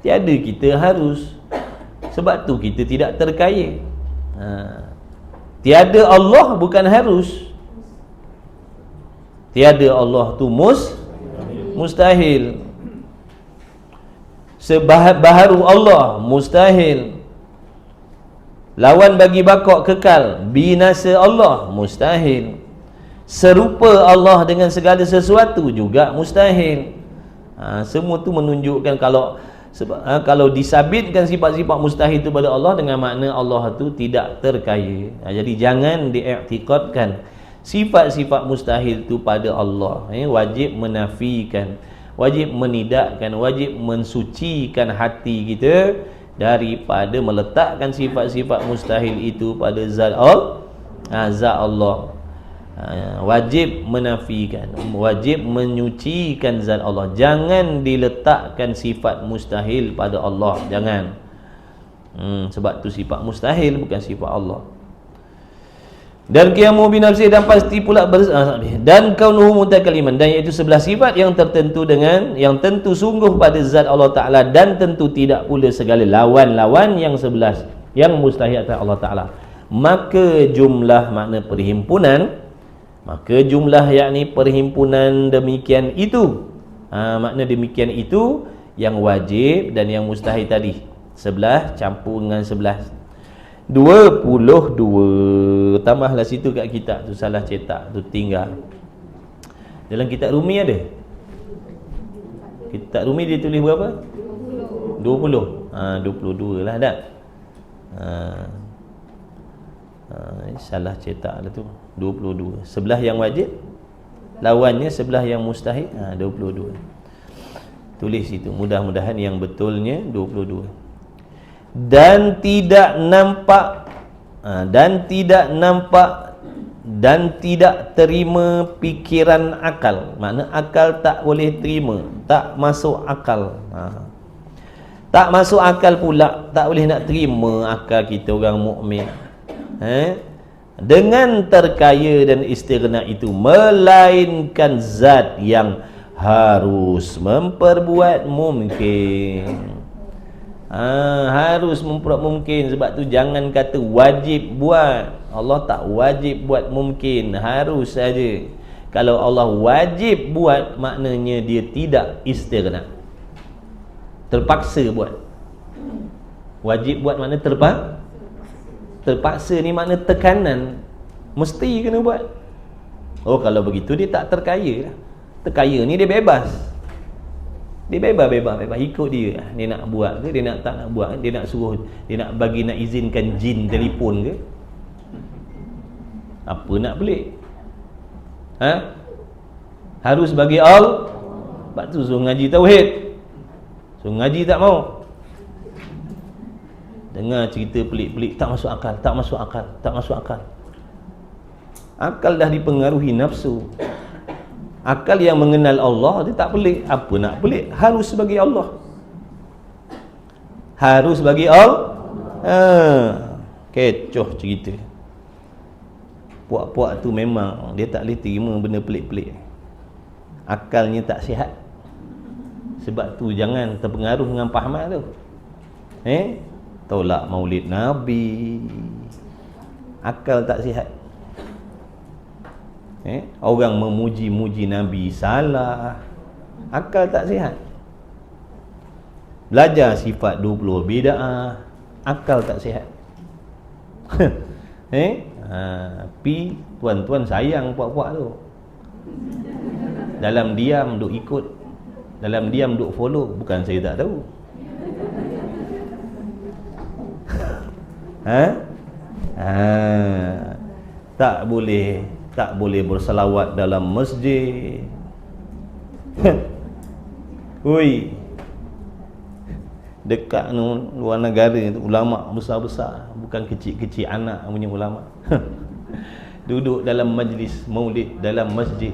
Tiada kita harus. Sebab tu kita tidak terkaya. Tiada Allah bukan harus. Tiada Allah tu mustahil. Baharu Allah mustahil. Lawan bagi bakok kekal, binasa Allah mustahil. Serupa Allah dengan segala sesuatu juga mustahil. Semua tu menunjukkan kalau disabitkan sifat-sifat mustahil itu pada Allah, dengan makna Allah tu tidak terkaya. Jadi jangan diiktikadkan sifat-sifat mustahil itu pada Allah. Wajib menafikan, wajib menidakkan, wajib mensucikan hati kita daripada meletakkan sifat-sifat mustahil itu pada zat Allah. Wajib menafikan, wajib menyucikan zat Allah. Jangan diletakkan sifat mustahil pada Allah, jangan. Sebab tu sifat mustahil, bukan sifat Allah. Dan qiyamu binafsi, dan pasti pula dan kaunuhu mutakalliman, dan iaitu 11 sifat yang tertentu dengan yang tentu sungguh pada zat Allah Ta'ala, dan tentu tidak pula segala lawan-lawan yang 11 yang mustahil atas Allah Ta'ala. Maka jumlah makna perhimpunan, maka jumlah yakni perhimpunan demikian itu, makna demikian itu yang wajib dan yang mustahil tadi 11 campur dengan 11. 22. Tambahlah situ kat kitab tu, salah cetak tu, tinggal. Dalam kitab Rumi ada. Kitab Rumi dia tulis berapa? 20. 22 lah dah. Salah cetak dah tu. 22. Sebelah yang wajib, lawannya sebelah yang mustahil. 22. Tulis itu, mudah-mudahan yang betulnya 22. Dan tidak nampak dan tidak terima pikiran akal. Makna akal tak boleh terima, tak masuk akal. Tak masuk akal pula, tak boleh nak terima akal kita orang mukmin. Dengan terkaya dan istighna itu, melainkan zat yang harus memperbuat mungkin. Harus memperbuat mungkin. Sebab tu jangan kata wajib buat. Allah tak wajib buat mungkin, harus saja. Kalau Allah wajib buat, maknanya dia tidak istighna, terpaksa buat. Wajib buat makna terpaksa ni makna tekanan, mesti kena buat. Oh, kalau begitu dia tak terkaya lah. Terkaya ni dia bebas. Dia bebas, ikut dia. Dia nak buat ke, dia nak tak nak buat, dia nak suruh, dia nak bagi, nak izinkan jin telefon ke, apa nak pelik? Harus bagi Allah. Sebab tu suruh ngaji tauhid, suruh ngaji tak mau. Dengar cerita pelik-pelik, tak masuk akal. Akal dah dipengaruhi nafsu. Akal yang mengenal Allah, dia tak pelik. Apa nak pelik? Harus bagi Allah. Harus bagi Allah. Kecoh cerita. Puak-puak tu memang dia tak boleh terima benda pelik-pelik. Akalnya tak sihat. Sebab tu jangan terpengaruh dengan pahaman tu. Tolak maulid Nabi, akal tak sihat. Orang memuji-muji Nabi salah, akal tak sihat. Belajar sifat 20 bid'ah, akal tak sihat. Tapi tuan-tuan sayang puak-puak tu. Dalam diam duk ikut, dalam diam duk follow. Bukan saya tak tahu. Tak boleh berselawat dalam masjid. Oi, dekat luar negara tu, ulama besar-besar, bukan kecil-kecil anak punya ulama. Duduk dalam majlis maulid dalam masjid.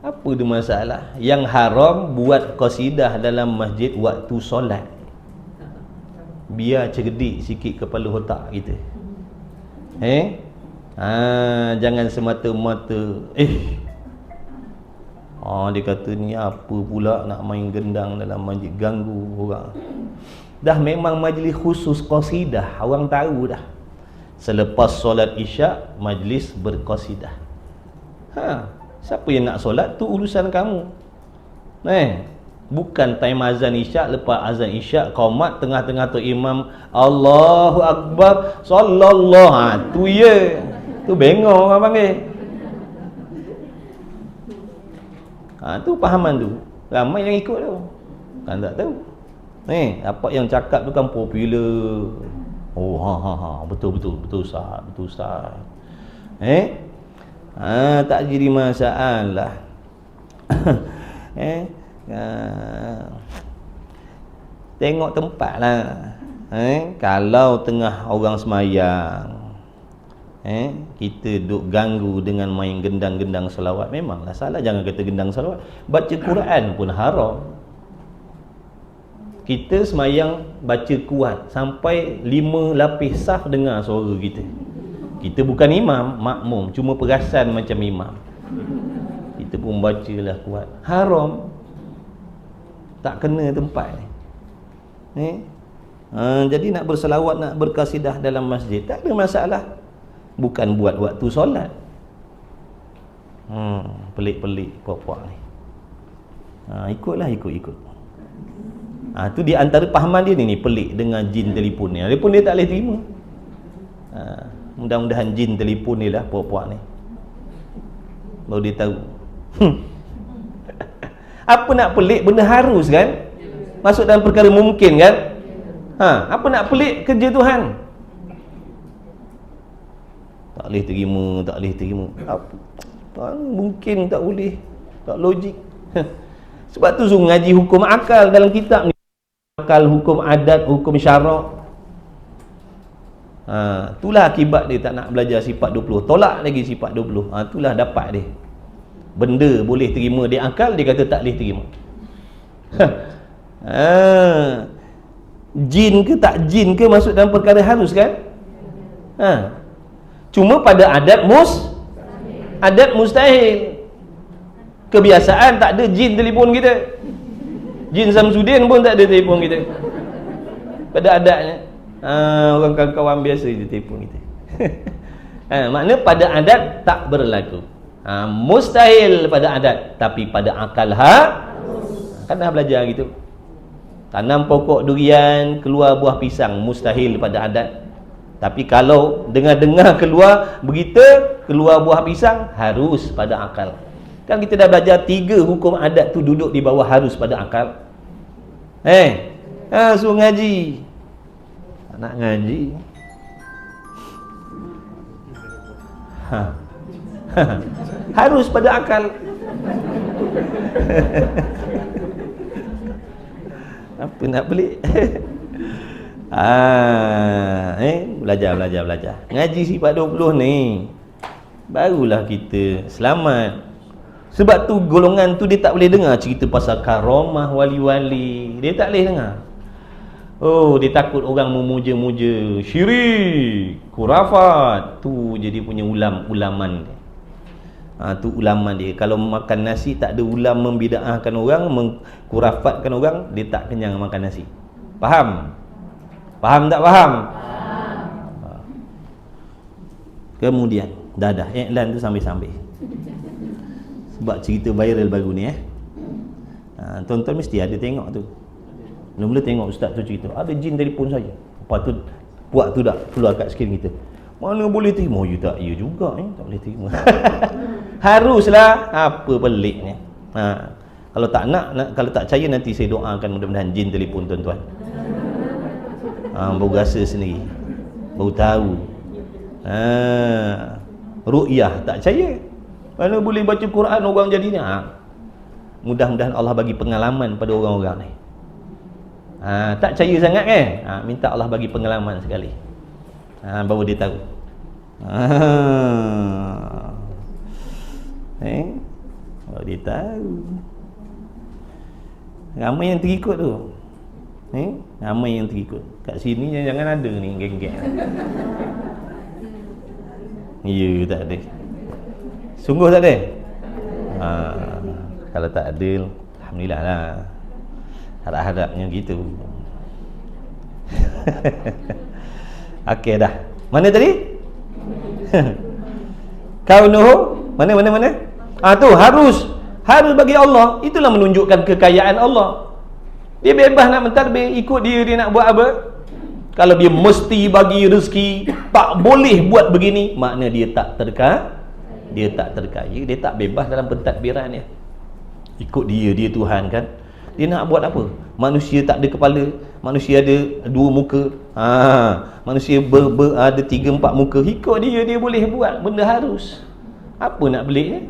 Apa tu masalah? Yang haram buat qasidah dalam masjid waktu solat. Biar cerdik sikit kepala otak kita. Jangan semata-mata dia kata ni apa pula nak main gendang dalam masjid, ganggu orang. Dah memang majlis khusus qasidah, orang tahu dah. Selepas solat isyak, majlis berqasidah. Siapa yang nak solat tu urusan kamu. Bukan time azan isyak, lepas azan isyak qomat tengah-tengah tu imam Allahu Akbar sallallahu, tu ya. Tu bengong orang panggil. Tu pahaman tu. Ramai yang ikut tu. Kan tak tahu. Apa yang cakap tu kan popular. Betul Ustaz. Tak jadi masalah. Tengok tempat lah. Kalau tengah orang semayang, kita duk ganggu dengan main gendang-gendang selawat, memanglah salah. Jangan kata gendang selawat, baca Quran pun haram. Kita semayang baca kuat sampai 5 lapis saf dengar suara kita. Kita bukan imam, makmum, cuma perasan macam imam. Kita pun bacalah kuat. Haram. Tak kena tempat ni. Jadi nak berselawat, nak berqasidah dalam masjid, tak ada masalah. Bukan buat waktu solat. Pelik-pelik puak-puak ni. Ikutlah, ikut. Tu di antara pahaman dia ni pelik dengan jin telefon ni. Dia pun dia tak boleh terima. Mudah-mudahan jin telefon ni lah puak-puak ni. Baru dia tahu. Apa nak pelik, benda harus kan? Masuk dalam perkara mungkin kan? Apa nak pelik kerja Tuhan? Tak boleh terima, tak boleh terima. Apa? Mungkin tak boleh, tak logik. Sebab tu suruh ngaji hukum akal dalam kitab ni. Akal, hukum adat, hukum syarak. Itulah akibat dia tak nak belajar sifat 20. Tolak lagi sifat 20. Itulah dapat dia. Benda boleh terima dia akal, dia kata tak boleh terima. Jin ke tak jin ke masuk dalam perkara harus kan? Cuma pada adat mustahil. Kebiasaan tak ada jin telefon kita. Jin Samsudin pun tak ada telefon kita. Pada adatnya orang kawan-kawan biasa je telefon kita. Makna pada adat tak berlaku. Mustahil pada adat, tapi pada akal kan dah belajar gitu. Tanam pokok durian, keluar buah pisang, mustahil pada adat. Tapi kalau dengar-dengar keluar berita keluar buah pisang, harus pada akal. Kan kita dah belajar 3 hukum adat tu duduk di bawah harus pada akal. Suruh ngaji. Tak nak ngaji. Harus pada akal. Apa nak pelik? Belajar. Ngaji sifat 20 ni barulah kita selamat. Sebab tu golongan tu dia tak boleh dengar cerita pasal karamah wali-wali. Dia tak boleh dengar. Dia takut orang memuja-muja, syirik, khurafat. Tu jadi punya ulaman dia. Tu ulaman dia. Kalau makan nasi tak ada ulam membida'ahkan orang, mengkurafatkan orang, dia tak kenyang makan nasi. Faham? Faham tak faham? Kemudian dah iklan tu sambil-sambil. Sebab cerita viral baru ni tuan-tuan mesti ada tengok tu. Mula-mula tengok ustaz tu cerita ada jin telefon saya. Lepas tu puak tu dah keluar kat skrin kita. Mana boleh terima? Ya juga tak boleh terima. Haruslah. Apa peliknya. Kalau tak nak, kalau tak percaya nanti saya doakan mudah-mudahan jin telefon tuan-tuan. Baru rasa sendiri, baru tahu. Ru'yah tak percaya. Mana boleh baca Quran orang jadi ni? Mudah-mudahan Allah bagi pengalaman pada orang-orang ni. Tak percaya sangat kan? Minta Allah bagi pengalaman sekali. Baru dia tahu. Baru dia tahu. Ramai yang terikut tu. Ramai yang terikut. Kat sini jangan ada ni geng-geng. Ya, tak ada. Sungguh tak ada? Kalau tak ada, alhamdulillah lah. Harap-harapnya gitu. Okey dah. Mana tadi? Kaunuhu. Mana? Tu harus bagi Allah. Itulah menunjukkan kekayaan Allah. Dia bebas nak mentadbir, ikut dia nak buat apa. Kalau dia mesti bagi rezeki, tak boleh buat begini, makna dia tak terkaya. Dia tak bebas dalam pentadbiran dia. Ikut dia Tuhan kan. Dia nak buat apa? Manusia tak ada kepala, manusia ada 2 muka. Manusia ada 3-4 muka. Ikut dia boleh buat benda harus. Apa nak peliknya?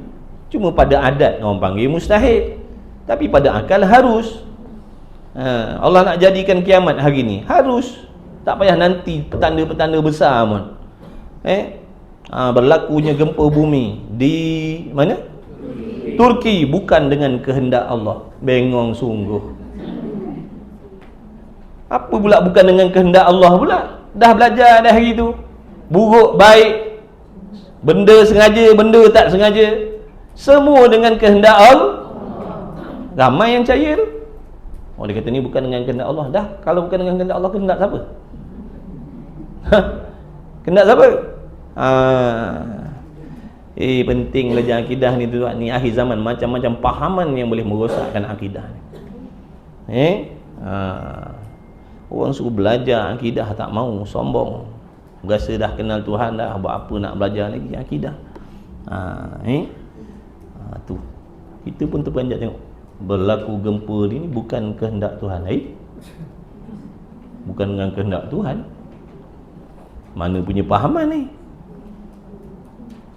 Cuma pada adat orang panggil mustahil, tapi pada akal harus. Allah nak jadikan kiamat hari ni, harus. Tak payah nanti petanda-petanda besar pun. Berlakunya gempa bumi di mana? Turki, bukan dengan kehendak Allah. Bengong sungguh. Apa pula bukan dengan kehendak Allah pula? Dah belajar dah hari tu. Buruk, baik, benda sengaja, benda tak sengaja, semua dengan kehendak Allah. Ramai yang percaya tu. Dia kata ni bukan dengan kehendak Allah. Dah, kalau bukan dengan kehendak Allah, kehendak siapa? Kehendak siapa? Penting belajar akidah ni tuan. Ni akhir zaman, macam-macam pahaman yang boleh merosakkan akidah ni. Orang suruh belajar akidah tak mau, sombong. Berasa dah kenal Tuhan dah, buat apa nak belajar lagi akidah. Tu. Kita pun terperanjat tengok. Berlaku gempa ni bukan kehendak Tuhan. Bukan dengan kehendak Tuhan. Mana punya pahaman ni?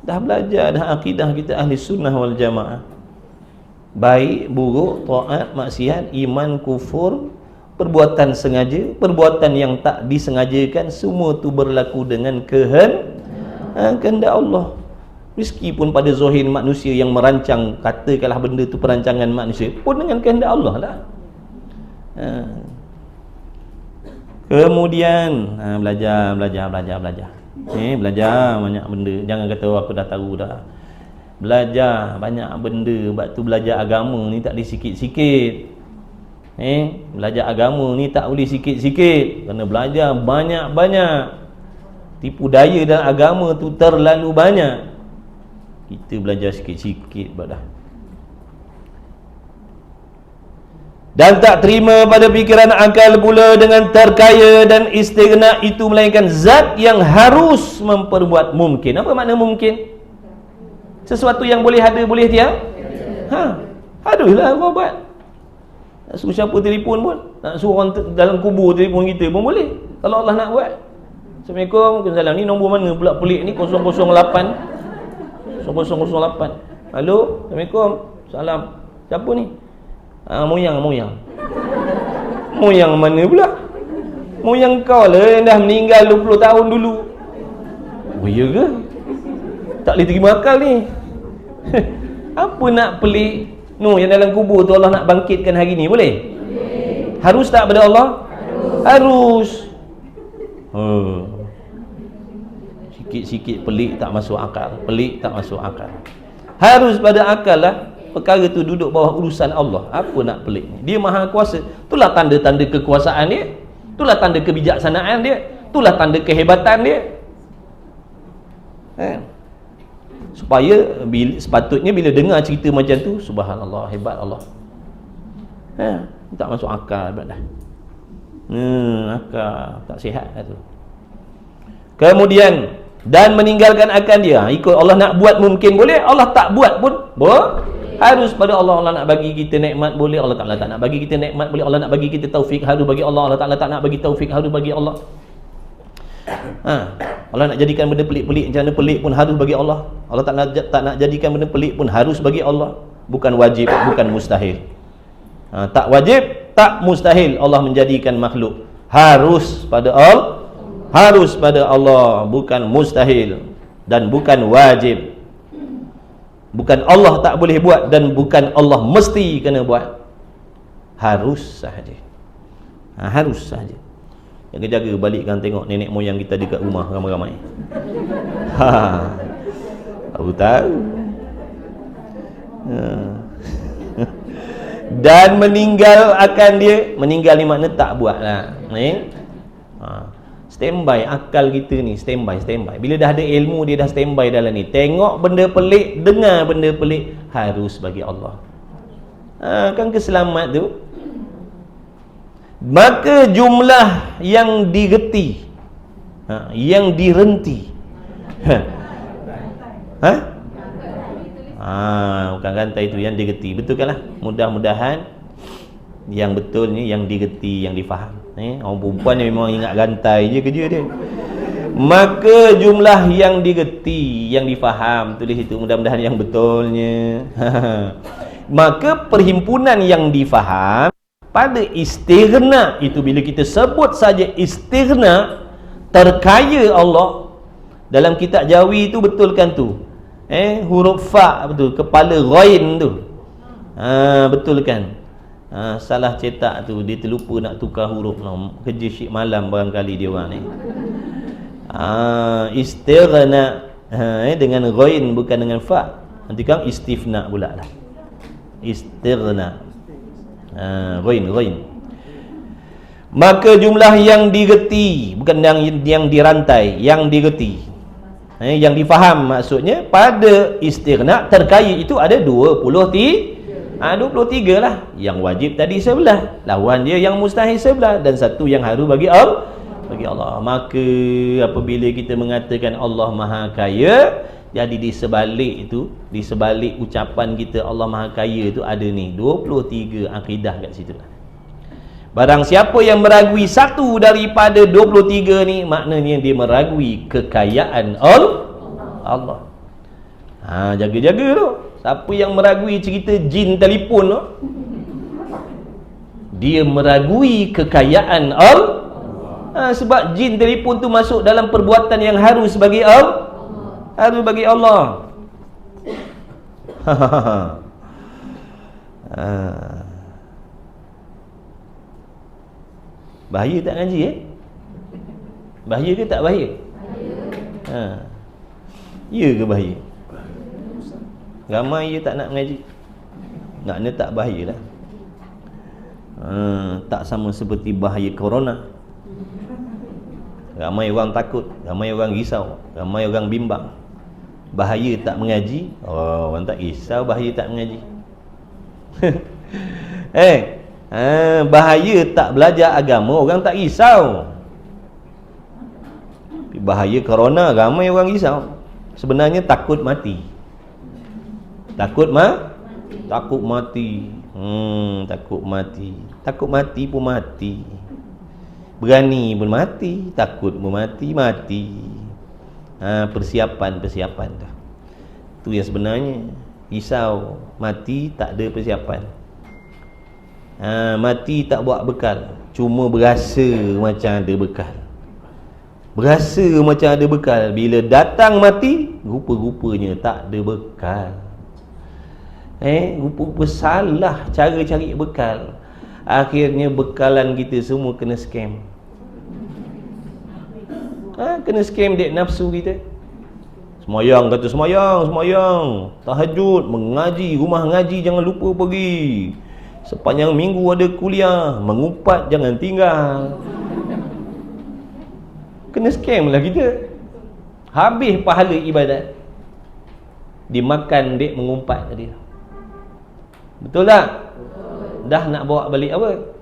Dah belajar dah akidah kita ahli sunnah wal jamaah. Baik, buruk, taat, maksiat, iman, kufur, perbuatan sengaja, perbuatan yang tak disengajakan, semua tu berlaku dengan kehendak Allah. Rezeki pun pada zahir manusia yang merancang, katakanlah benda tu perancangan manusia, pun dengan kehendak Allah lah. Kemudian belajar. Belajar banyak benda. Jangan kata aku dah tahu dah. Belajar banyak benda. Sebab tu belajar agama ni tak boleh sikit-sikit. Belajar agama ni tak boleh sikit-sikit. Kena belajar banyak-banyak. Tipu daya dalam agama tu terlalu banyak. Kita belajar sikit-sikit dah. Dan tak terima pada fikiran akal pula dengan terkaya dan istighna itu melainkan zat yang harus memperbuat mungkin. Apa makna mungkin? Sesuatu yang boleh ada, boleh tiada. Aduhlah kau buat. Nak suruh siapa telefon pun, nak suruh orang dalam kubur telefon kita pun boleh, kalau Allah nak buat. Assalamualaikum, waalaikumsalam. Ni nombor mana pula pelik ni? 008 Halo, Assalamualaikum. Salam. Siapa ni? Moyang mana pula? Moyang kau lah yang dah meninggal 20 tahun dulu. Oh ya ke? Tak boleh terima akal ni. Apa nak pelik? Yang dalam kubur tu Allah nak bangkitkan hari ni, boleh? Harus tak pada Allah? Harus. Sikit-sikit pelik tak masuk akal. Harus pada akal lah. Perkara tu duduk bawah urusan Allah. Apa nak pelik ni? Dia maha kuasa. Itulah tanda-tanda kekuasaan dia. Itulah tanda kebijaksanaan dia. Itulah tanda kehebatan dia. Supaya sepatutnya bila dengar cerita macam tu, subhanallah, hebat Allah. Tak masuk akal dah. Akal tak sihat tu. Kemudian dan meninggalkan akan dia. Ikut Allah nak buat mungkin boleh, Allah tak buat pun harus pada Allah. Allah nak bagi kita nikmat boleh, Allah Ta'ala tak nak bagi kita nikmat boleh. Allah nak bagi kita taufik, harus bagi Allah. Allah Ta'ala tak nak bagi taufik, harus bagi Allah. Allah nak jadikan benda pelik-pelik, macam mana pelik pun harus bagi Allah. Allah tak nak jadikan benda pelik pun harus bagi Allah. Bukan wajib, bukan mustahil. Tak wajib, tak mustahil Allah menjadikan makhluk. Harus pada Allah, bukan mustahil dan bukan wajib. Bukan Allah tak boleh buat dan bukan Allah mesti kena buat. Harus sahaja. Harus sahaja. Jaga-jaga balikkan tengok nenek moyang kita dekat rumah ramai-ramai. Aku tahu. Dan meninggal akan dia. Meninggal ni makna tak buat lah. Standby akal kita ni, standby. Bila dah ada ilmu, dia dah standby dalam ni. Tengok benda pelik, dengar benda pelik, harus bagi Allah. Kan keselamat tu. Maka jumlah yang digeti, yang direnti, bukan rantai tu, yang digeti. Betul kan lah? Mudah-mudahan yang betul ni yang digeti, yang difaham. Orang perempuan ni memang ingat rantai je kerja dia. Maka jumlah yang digeti, yang difaham, tulis itu mudah-mudahan yang betulnya. Maka perhimpunan yang difaham pada istighna itu, bila kita sebut saja istighna, terkaya Allah. Dalam kitab Jawi tu betulkan tu. Huruf fa betul, kepala ghain tu. Betulkan. Salah cetak tu, dia terlupa nak tukar huruf. Kerja syik malam barangkali dia orang ni. Istighna dengan ghain bukan dengan fa. Nanti kan istifna pula lah. Istighna. Ghain. Maka jumlah yang digeti, bukan yang dirantai, yang digeti, yang difaham maksudnya pada istighna terkaya itu ada 23. 23 lah. Yang wajib tadi 11, lawan dia yang mustahil 11, dan satu yang haru bagi Allah. Maka apabila kita mengatakan Allah Maha Kaya, jadi di sebalik itu, di sebalik ucapan kita Allah Maha Kaya itu ada ni 23 akidah kat situ. Barang siapa yang meragui satu daripada 23 ni, maknanya dia meragui kekayaan Allah. Jaga-jaga tu. Siapa yang meragui cerita jin telefon tu, dia meragui kekayaan Allah. Sebab jin telefon tu masuk dalam perbuatan yang harus bagi Allah. Harus bagi Allah. Bahaya tak ngaji Bahaya ke tak bahaya? Ya ke bahaya? Ramai tak nak mengaji. Naknya tak bahaya lah. Tak sama seperti bahaya corona. Ramai orang takut, ramai orang risau, ramai orang bimbang. Bahaya tak mengaji. Orang tak risau bahaya tak mengaji. Bahaya tak belajar agama, orang tak risau. Bahaya corona, ramai orang risau. Sebenarnya takut mati. Takut mati. Takut mati. Takut mati pun mati. Berani pun mati, takut pun mati. Persiapan tu. Tu yang sebenarnya. Risau mati tak ada persiapan. Mati tak buat bekal, cuma berasa macam ada bekal. Berasa macam ada bekal. Bila datang mati, rupa-rupanya tak ada bekal. Rupa-rupa salah cara cari bekal. Akhirnya bekalan kita semua kena scam. Kena scam dek nafsu kita. Semayang kata semayang. Tahajud, mengaji, rumah ngaji jangan lupa pergi. Sepanjang minggu ada kuliah, mengumpat jangan tinggal. Kena scam lah kita. Habis pahala ibadat, dimakan dek mengumpat tadi. Betul tak? Dah nak bawa balik apa?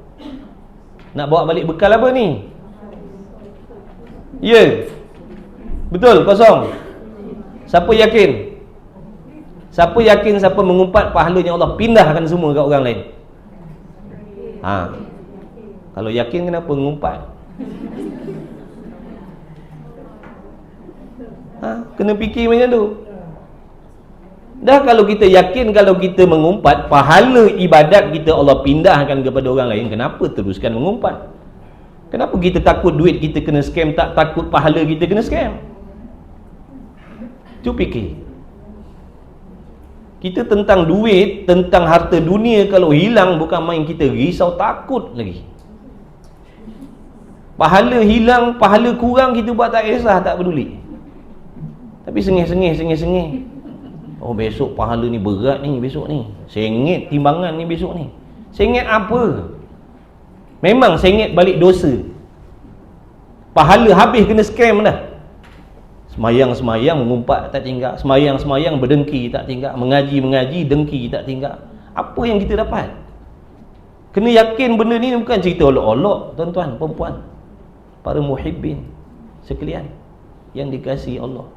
Nak bawa balik bekal apa ni? Ya. Betul, kosong. Siapa yakin? Siapa mengumpat pahalanya Allah pindahkan semua kat orang lain? Kalau yakin kenapa mengumpat? Kena fikir macam tu. Dah kalau kita yakin, kalau kita mengumpat pahala ibadat kita Allah pindahkan kepada orang lain, kenapa teruskan mengumpat? Kenapa kita takut duit kita kena scam, tak takut pahala kita kena scam? Tu fikir. Kita tentang duit, tentang harta dunia, kalau hilang bukan main kita risau, takut lagi. Pahala hilang, pahala kurang, kita buat tak kisah, tak peduli. Tapi sengih. Besok pahala ni berat ni, besok ni sengit timbangan ni, besok ni sengit apa? Memang sengit balik dosa. Pahala habis kena scam dah. Semayang mengumpat tak tinggal, semayang berdengki tak tinggal, mengaji dengki tak tinggal. Apa yang kita dapat? Kena yakin benda ni bukan cerita olok-olok, tuan-tuan, perempuan, para muhibbin sekalian yang dikasihi Allah.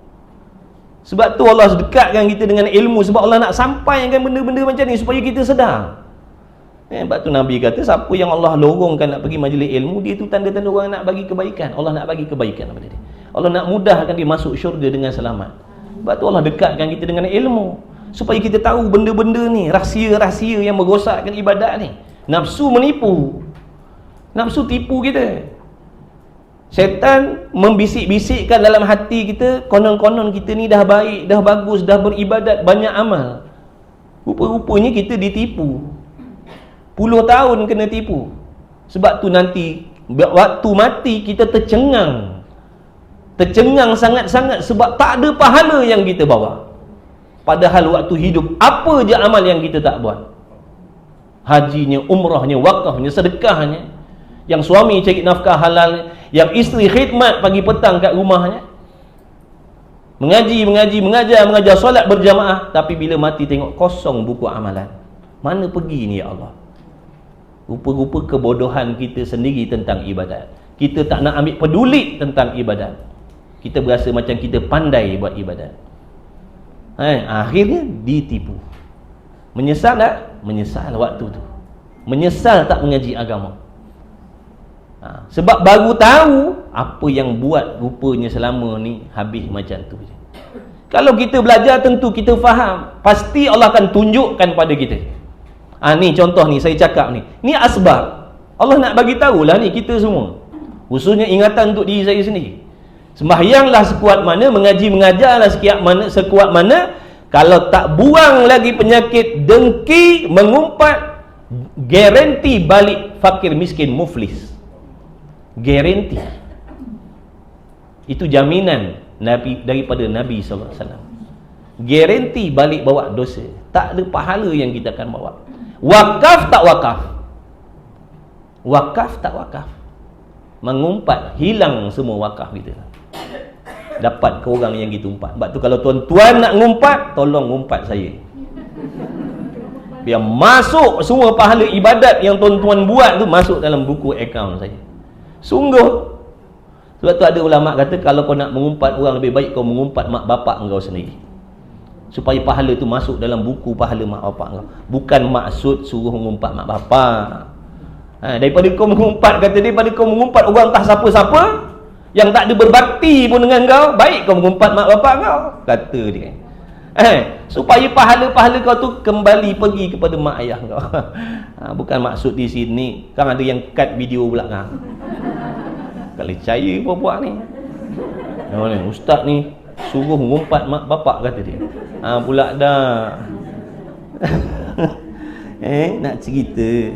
Sebab tu Allah dekatkan kita dengan ilmu, sebab Allah nak sampaikan benda-benda macam ni supaya kita sedar. Sebab tu Nabi kata, siapa yang Allah lorongkan nak pergi majlis ilmu, dia tu tanda-tanda orang nak bagi kebaikan. Allah nak bagi kebaikan kepada dia. Allah nak mudahkan dia masuk syurga dengan selamat. Sebab tu Allah dekatkan kita dengan ilmu, supaya kita tahu benda-benda ni, rahsia-rahsia yang merosakkan ibadat ni. Nafsu menipu, nafsu tipu kita. Syaitan membisik-bisikkan dalam hati kita, konon-konon kita ni dah baik, dah bagus, dah beribadat, banyak amal. Rupa-rupanya kita ditipu. Puluh tahun kena tipu. Sebab tu nanti waktu mati kita tercengang sangat-sangat, sebab tak ada pahala yang kita bawa. Padahal waktu hidup apa je amal yang kita tak buat. Hajinya, umrahnya, wakafnya, sedekahnya. Yang suami cari nafkah halal, yang isteri khidmat pagi petang kat rumahnya, mengajar solat berjamaah, tapi bila mati tengok kosong buku amalan. Mana pergi ni ya Allah? Rupa-rupa kebodohan kita sendiri tentang ibadat. Kita tak nak ambil peduli tentang ibadat. Kita berasa macam kita pandai buat ibadat. Akhirnya ditipu. Menyesal tak? Menyesal waktu tu. Menyesal tak mengaji agama. Sebab baru tahu apa yang buat rupanya selama ni habis macam tu. Kalau kita belajar tentu kita faham. Pasti Allah akan tunjukkan pada kita. Ni contoh ni saya cakap ni. Ni asbab. Allah nak bagi tahulah ni kita semua. Khususnya ingatan untuk diri saya sendiri. Sembahyanglah sekuat mana, mengaji mengajarlah sekuat mana. Kalau tak buang lagi penyakit dengki, mengumpat, garanti balik fakir miskin muflis. Garanti. Itu jaminan Nabi daripada Nabi SAW. Garanti balik bawa dosa. Tak ada pahala yang kita akan bawa. Wakaf tak wakaf? Wakaf tak wakaf? Mengumpat, hilang semua wakaf kita. Dapat ke orang yang kita umpat. Sebab tu kalau tuan-tuan nak ngumpat, tolong ngumpat saya. Biar masuk semua pahala ibadat yang tuan-tuan buat tu masuk dalam buku akaun saya. Sungguh. Sebab tu ada ulama kata kalau kau nak mengumpat orang, lebih baik kau mengumpat mak bapak engkau sendiri. Supaya pahala tu masuk dalam buku pahala mak bapak engkau. Bukan maksud suruh mengumpat mak bapak. Daripada kau mengumpat, kata dia, daripada kau mengumpat orang tak siapa-siapa yang tak ada berbakti pun dengan kau, baik kau mengumpat mak bapak kau, kata dia. Supaya pahala-pahala kau tu kembali pergi kepada mak ayah kau. Bukan maksud di sini. Kan ada yang cut video pula kan. Kalau percaya buat ni. Ustaz ni suruh mengumpat mak bapak, kata dia. Pula dah. Nak cerita.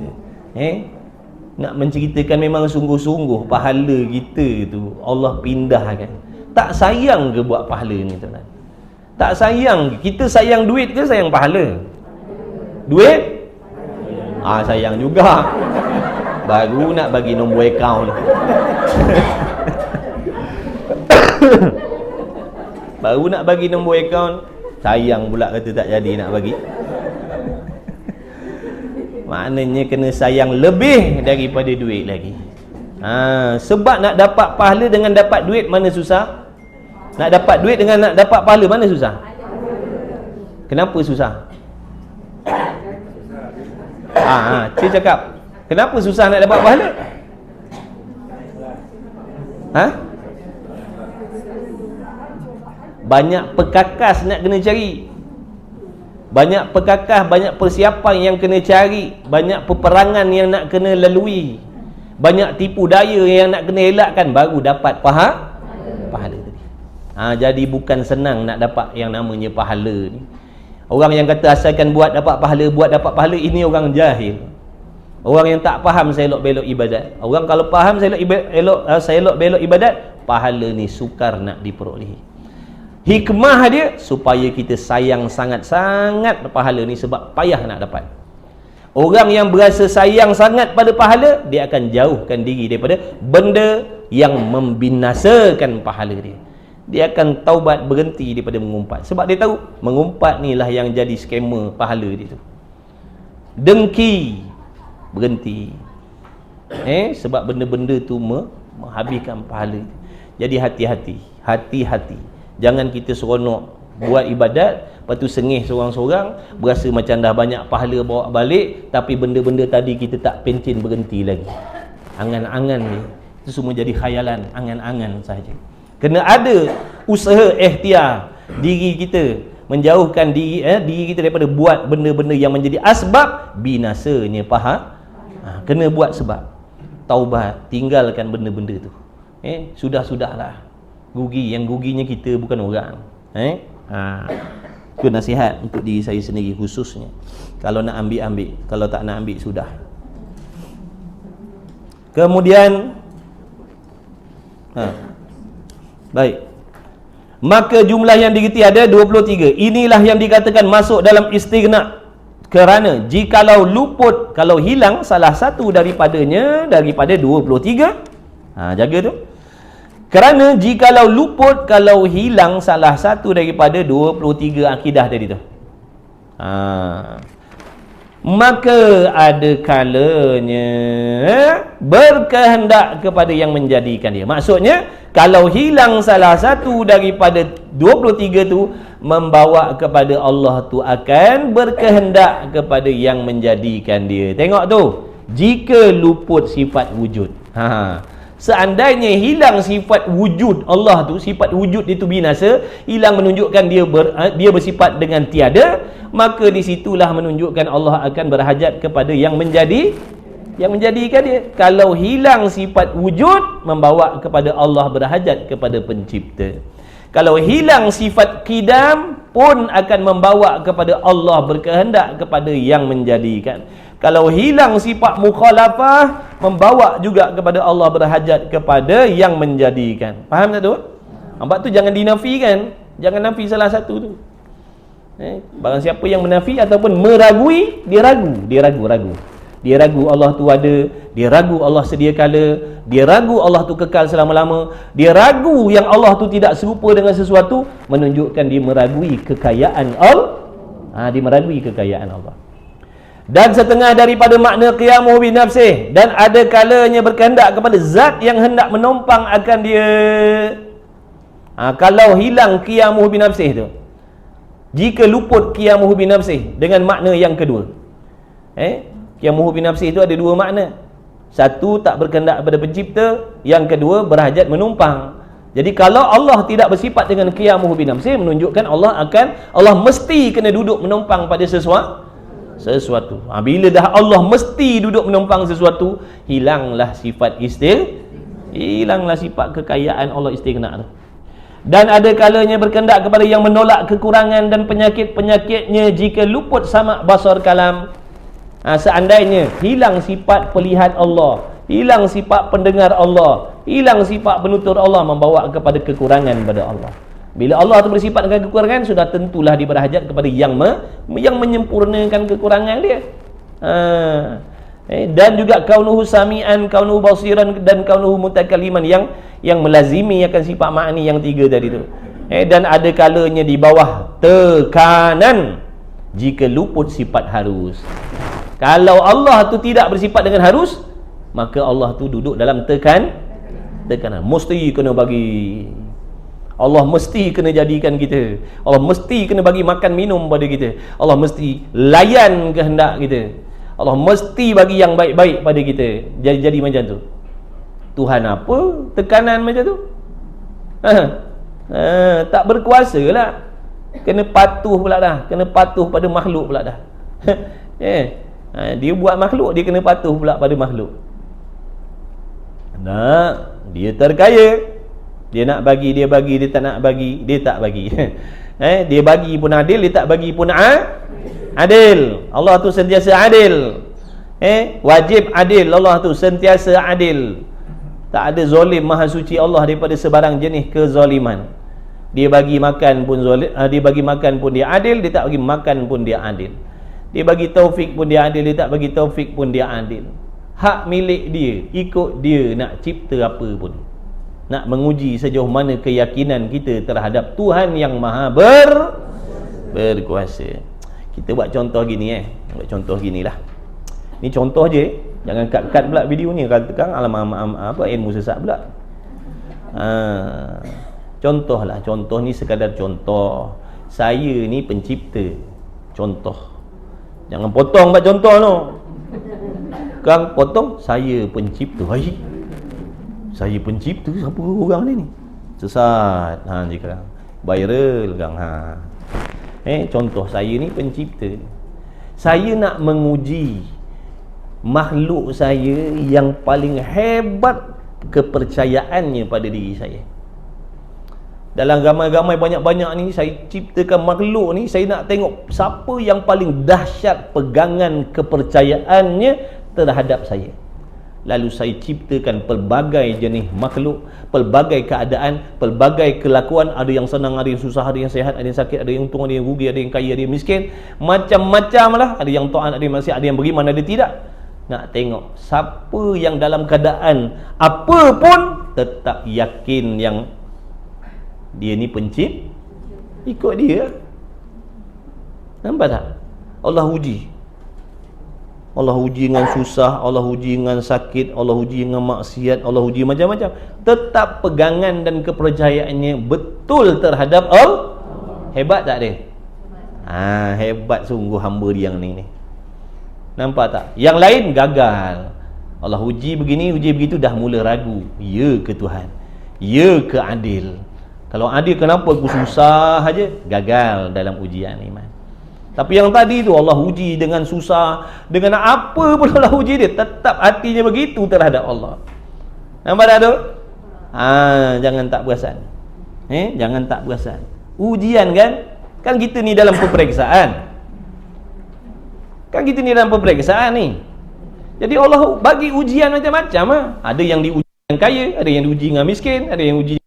Nak menceritakan memang sungguh-sungguh pahala kita tu Allah pindahkan. Tak sayang ke buat pahala ni tuan? Tak sayang. Kita sayang duit ke sayang pahala? Duit? Sayang juga. Baru nak bagi nombor akaun. Baru nak bagi nombor akaun, sayang pula kata tak jadi nak bagi. Maknanya kena sayang lebih daripada duit lagi. Sebab nak dapat pahala dengan dapat duit mana susah? Nak dapat duit dengan nak dapat pahala mana susah? Kenapa susah? Cik cakap, kenapa susah nak dapat pahala? Banyak perkakas nak kena cari. Banyak perkakas, banyak persiapan yang kena cari. Banyak peperangan yang nak kena lalui. Banyak tipu daya yang nak kena elakkan, baru dapat pahala tadi. Jadi bukan senang nak dapat yang namanya pahala ni. Orang yang kata asalkan buat dapat pahala, ini orang jahil. Orang yang tak faham selok-belok ibadat. Orang kalau faham selok-belok ibadat, pahala ni sukar nak diperolehi. Hikmah dia supaya kita sayang sangat-sangat pahala ni, sebab payah nak dapat. Orang yang berasa sayang sangat pada pahala, dia akan jauhkan diri daripada benda yang membinasakan pahala dia. Dia akan taubat, berhenti daripada mengumpat. Sebab dia tahu mengumpat ni lah yang jadi skema pahala dia tu. Dengki, berhenti. Sebab benda-benda tu menghabiskan pahala. Jadi hati-hati. Jangan kita seronok buat ibadat, lepas tu sengih seorang-seorang, berasa macam dah banyak pahala bawa balik, tapi benda-benda tadi kita tak pencin berhenti lagi. Angan-angan ni, itu semua jadi khayalan, angan-angan sahaja. Kena ada usaha ikhtiar diri kita, menjauhkan diri kita daripada buat benda-benda yang menjadi asbab binasanya pahala. Kena buat sebab. Taubat, tinggalkan benda-benda tu. Sudah-sudahlah. Yang ruginya kita, bukan orang. Itu nasihat untuk diri saya sendiri khususnya. Kalau nak ambil, kalau tak nak ambil, sudah. Kemudian baik. Maka jumlah yang digerti ada 23. Inilah yang dikatakan masuk dalam istighna. Kerana jikalau luput, kalau hilang salah satu daripada 23, jaga tu. Kerana jikalau luput, kalau hilang salah satu daripada 23 akidah tadi tu, maka ada kalanya berkehendak kepada yang menjadikan dia. Maksudnya kalau hilang salah satu daripada 23 tu, membawa kepada Allah tu akan berkehendak kepada yang menjadikan dia. Tengok tu, jika luput sifat wujud, seandainya hilang sifat wujud Allah tu, sifat wujud itu binasa, hilang menunjukkan dia bersifat dengan tiada, maka disitulah menunjukkan Allah akan berhajat kepada yang menjadikan dia. Kalau hilang sifat wujud, membawa kepada Allah berhajat kepada pencipta. Kalau hilang sifat qidam pun akan membawa kepada Allah berkehendak kepada yang menjadikan. Kalau hilang sifat mukhalafah, membawa juga kepada Allah berhajat kepada yang menjadikan. Faham tak tu? Nampak tu, jangan dinafikan. Jangan nafi salah satu tu. Barang siapa yang menafi ataupun meragui, dia ragu. Dia ragu Allah tu ada, dia ragu Allah sedia kala, dia ragu Allah tu kekal selama-lama, dia ragu yang Allah tu tidak serupa dengan sesuatu, menunjukkan dia meragui kekayaan Allah. Dia meragui kekayaan Allah. Dan setengah daripada makna qiyamuhu bi nafsih, dan ada kalanya berkehendak kepada zat yang hendak menumpang akan dia. Kalau hilang qiyamuhu bi nafsih tu, jika luput qiyamuhu bi nafsih dengan makna yang kedua, qiyamuhu bi nafsih itu ada dua makna. Satu, tak berkehendak kepada pencipta. Yang kedua, berhajat menumpang. Jadi kalau Allah tidak bersifat dengan qiyamuhu bi nafsih, menunjukkan Allah mesti kena duduk menumpang pada sesuatu. Bila dah Allah mesti duduk menumpang sesuatu, hilanglah sifat hilanglah sifat kekayaan Allah istighna tu. Dan ada kalanya berkehendak kepada yang menolak kekurangan dan penyakit-penyakitnya jika luput samak basar kalam. Seandainya hilang sifat pelihat Allah, hilang sifat pendengar Allah, hilang sifat penutur Allah, membawa kepada kekurangan pada Allah. Bila Allah tu bersifat dengan kekurangan, sudah tentulah dia berhajat kepada yang menyempurnakan kekurangan dia. Dan juga kaunuhu sami'an, kaunuhu basiran, dan kaunuhu mutakalliman, yang melazimi akan sifat ma'ani yang tiga tadi tu. Dan ada kalanya di bawah tekanan jika luput sifat harus. Kalau Allah tu tidak bersifat dengan harus, maka Allah tu duduk dalam tekanan. Mesti kena bagi. Allah mesti kena jadikan kita. Allah mesti kena bagi makan minum pada kita. Allah mesti layan kehendak kita. Allah mesti bagi yang baik-baik pada kita. Jadi macam tu. Tuhan apa? Tekanan macam tu. Tak berkuasa lah. Kena patuh pula dah. Kena patuh pada makhluk pula dah. Dia buat makhluk, dia kena patuh pula pada makhluk. Dia terkaya, dia nak bagi, dia bagi. Dia tak nak bagi, dia tak bagi. Dia bagi pun adil, dia tak bagi pun adil. Allah tu sentiasa adil. Wajib adil. Allah tu sentiasa adil. Tak ada zalim. Maha suci Allah daripada sebarang jenis kezaliman. Dia bagi makan pun zalim, dia bagi makan pun dia adil, dia tak bagi makan pun dia adil. Dia bagi taufik pun dia adil, dia tak bagi taufik pun dia adil. Hak milik dia, ikut dia nak cipta apa pun. Nak menguji sejauh mana keyakinan kita terhadap Tuhan yang maha berkuasa. Kita buat contoh gini buat contoh ginilah. Ni contoh je, jangan cut pula video ni. Katakan alamak ilmu sesat pula. Contohlah, contoh ni sekadar contoh. Saya ni pencipta. Contoh. Jangan potong buat contoh tu. Kang potong, saya pencipta. Saya pencipta, siapa orang ni? Sesat. Jika viral kang. Contoh, saya ni pencipta. Saya nak menguji makhluk saya yang paling hebat kepercayaannya pada diri saya. Dalam ramai-ramai banyak-banyak ni, saya ciptakan makhluk ni, saya nak tengok siapa yang paling dahsyat pegangan kepercayaannya terhadap saya. Lalu saya ciptakan pelbagai jenis makhluk, pelbagai keadaan, pelbagai kelakuan. Ada yang senang, ada yang susah, ada yang sihat, ada yang sakit, ada yang untung, ada yang rugi, ada yang kaya, ada yang miskin. Macam-macam lah. Ada yang taat, ada yang maksiat, ada yang beriman, ada tidak. Nak tengok siapa yang dalam keadaan apa pun tetap yakin yang dia ni pencipta, ikut dia. Nampak tak? Allah uji. Allah uji dengan susah, Allah uji dengan sakit, Allah uji dengan maksiat, Allah uji macam-macam, tetap pegangan dan kepercayaannya betul terhadap Allah. Hebat tak dia? Hebat sungguh hamba dia yang ni. Nampak tak? Yang lain gagal. Allah uji begini, uji begitu, dah mula ragu. Ya ke Tuhan? Ya ke adil? Kalau adil, kenapa aku susah aja? Gagal dalam ujian iman. Tapi yang tadi tu Allah uji dengan susah, dengan apa pun Allah uji dia, tetap hatinya begitu terhadap Allah. Nampak tak tu? Jangan tak perasan. Jangan tak perasan. Ujian kan? Kan kita ni dalam peperiksaan. Kan kita ni dalam peperiksaan ni. Jadi Allah bagi ujian macam-macam. Ada yang diuji dengan kaya, ada yang diuji dengan miskin, ada yang diuji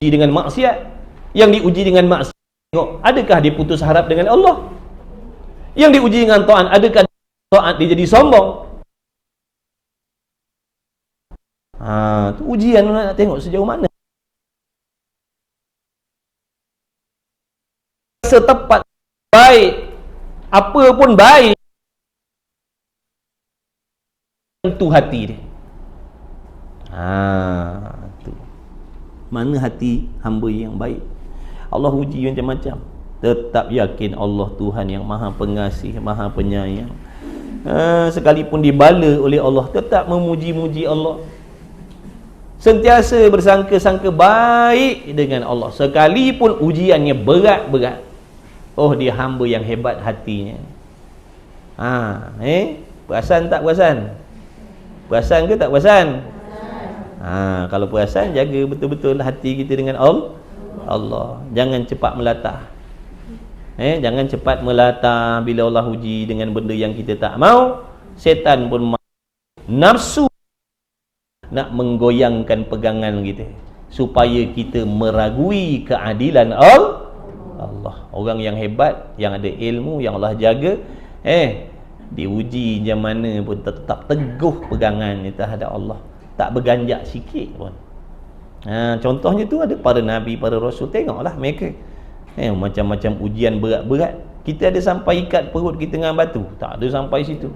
dengan maksiat. Yang diuji dengan maksiat, tengok, adakah dia putus harap dengan Allah? Yang diuji dengan taat, adakah taat dia jadi sombong? Tu ujian nak tengok sejauh mana. Setepat baik, apa pun baik, tu hati dia. Tu. Mana hati hamba yang baik? Allah uji macam-macam, tetap yakin Allah Tuhan yang maha pengasih, maha penyayang. Sekalipun dibala oleh Allah, tetap memuji-muji Allah, sentiasa bersangka-sangka baik dengan Allah, sekalipun ujiannya berat-berat. Oh, dia hamba yang hebat hatinya. Perasan tak perasan? Perasan ke tak perasan? Kalau perasan, jaga betul-betul hati kita dengan Allah. Jangan cepat melatah. Jangan cepat melatah bila Allah uji dengan benda yang kita tak mau. Setan pun nafsu nak menggoyangkan pegangan kita supaya kita meragui keadilan Allah. Orang yang hebat, yang ada ilmu, yang Allah jaga, diuji macam mana pun tetap teguh pegangan terhadap Allah, tak berganjak sikit pun. Contohnya tu ada para nabi, para rasul. Tengoklah mereka, macam-macam ujian berat-berat. Kita ada sampai ikat perut kita dengan batu? Tak ada sampai situ.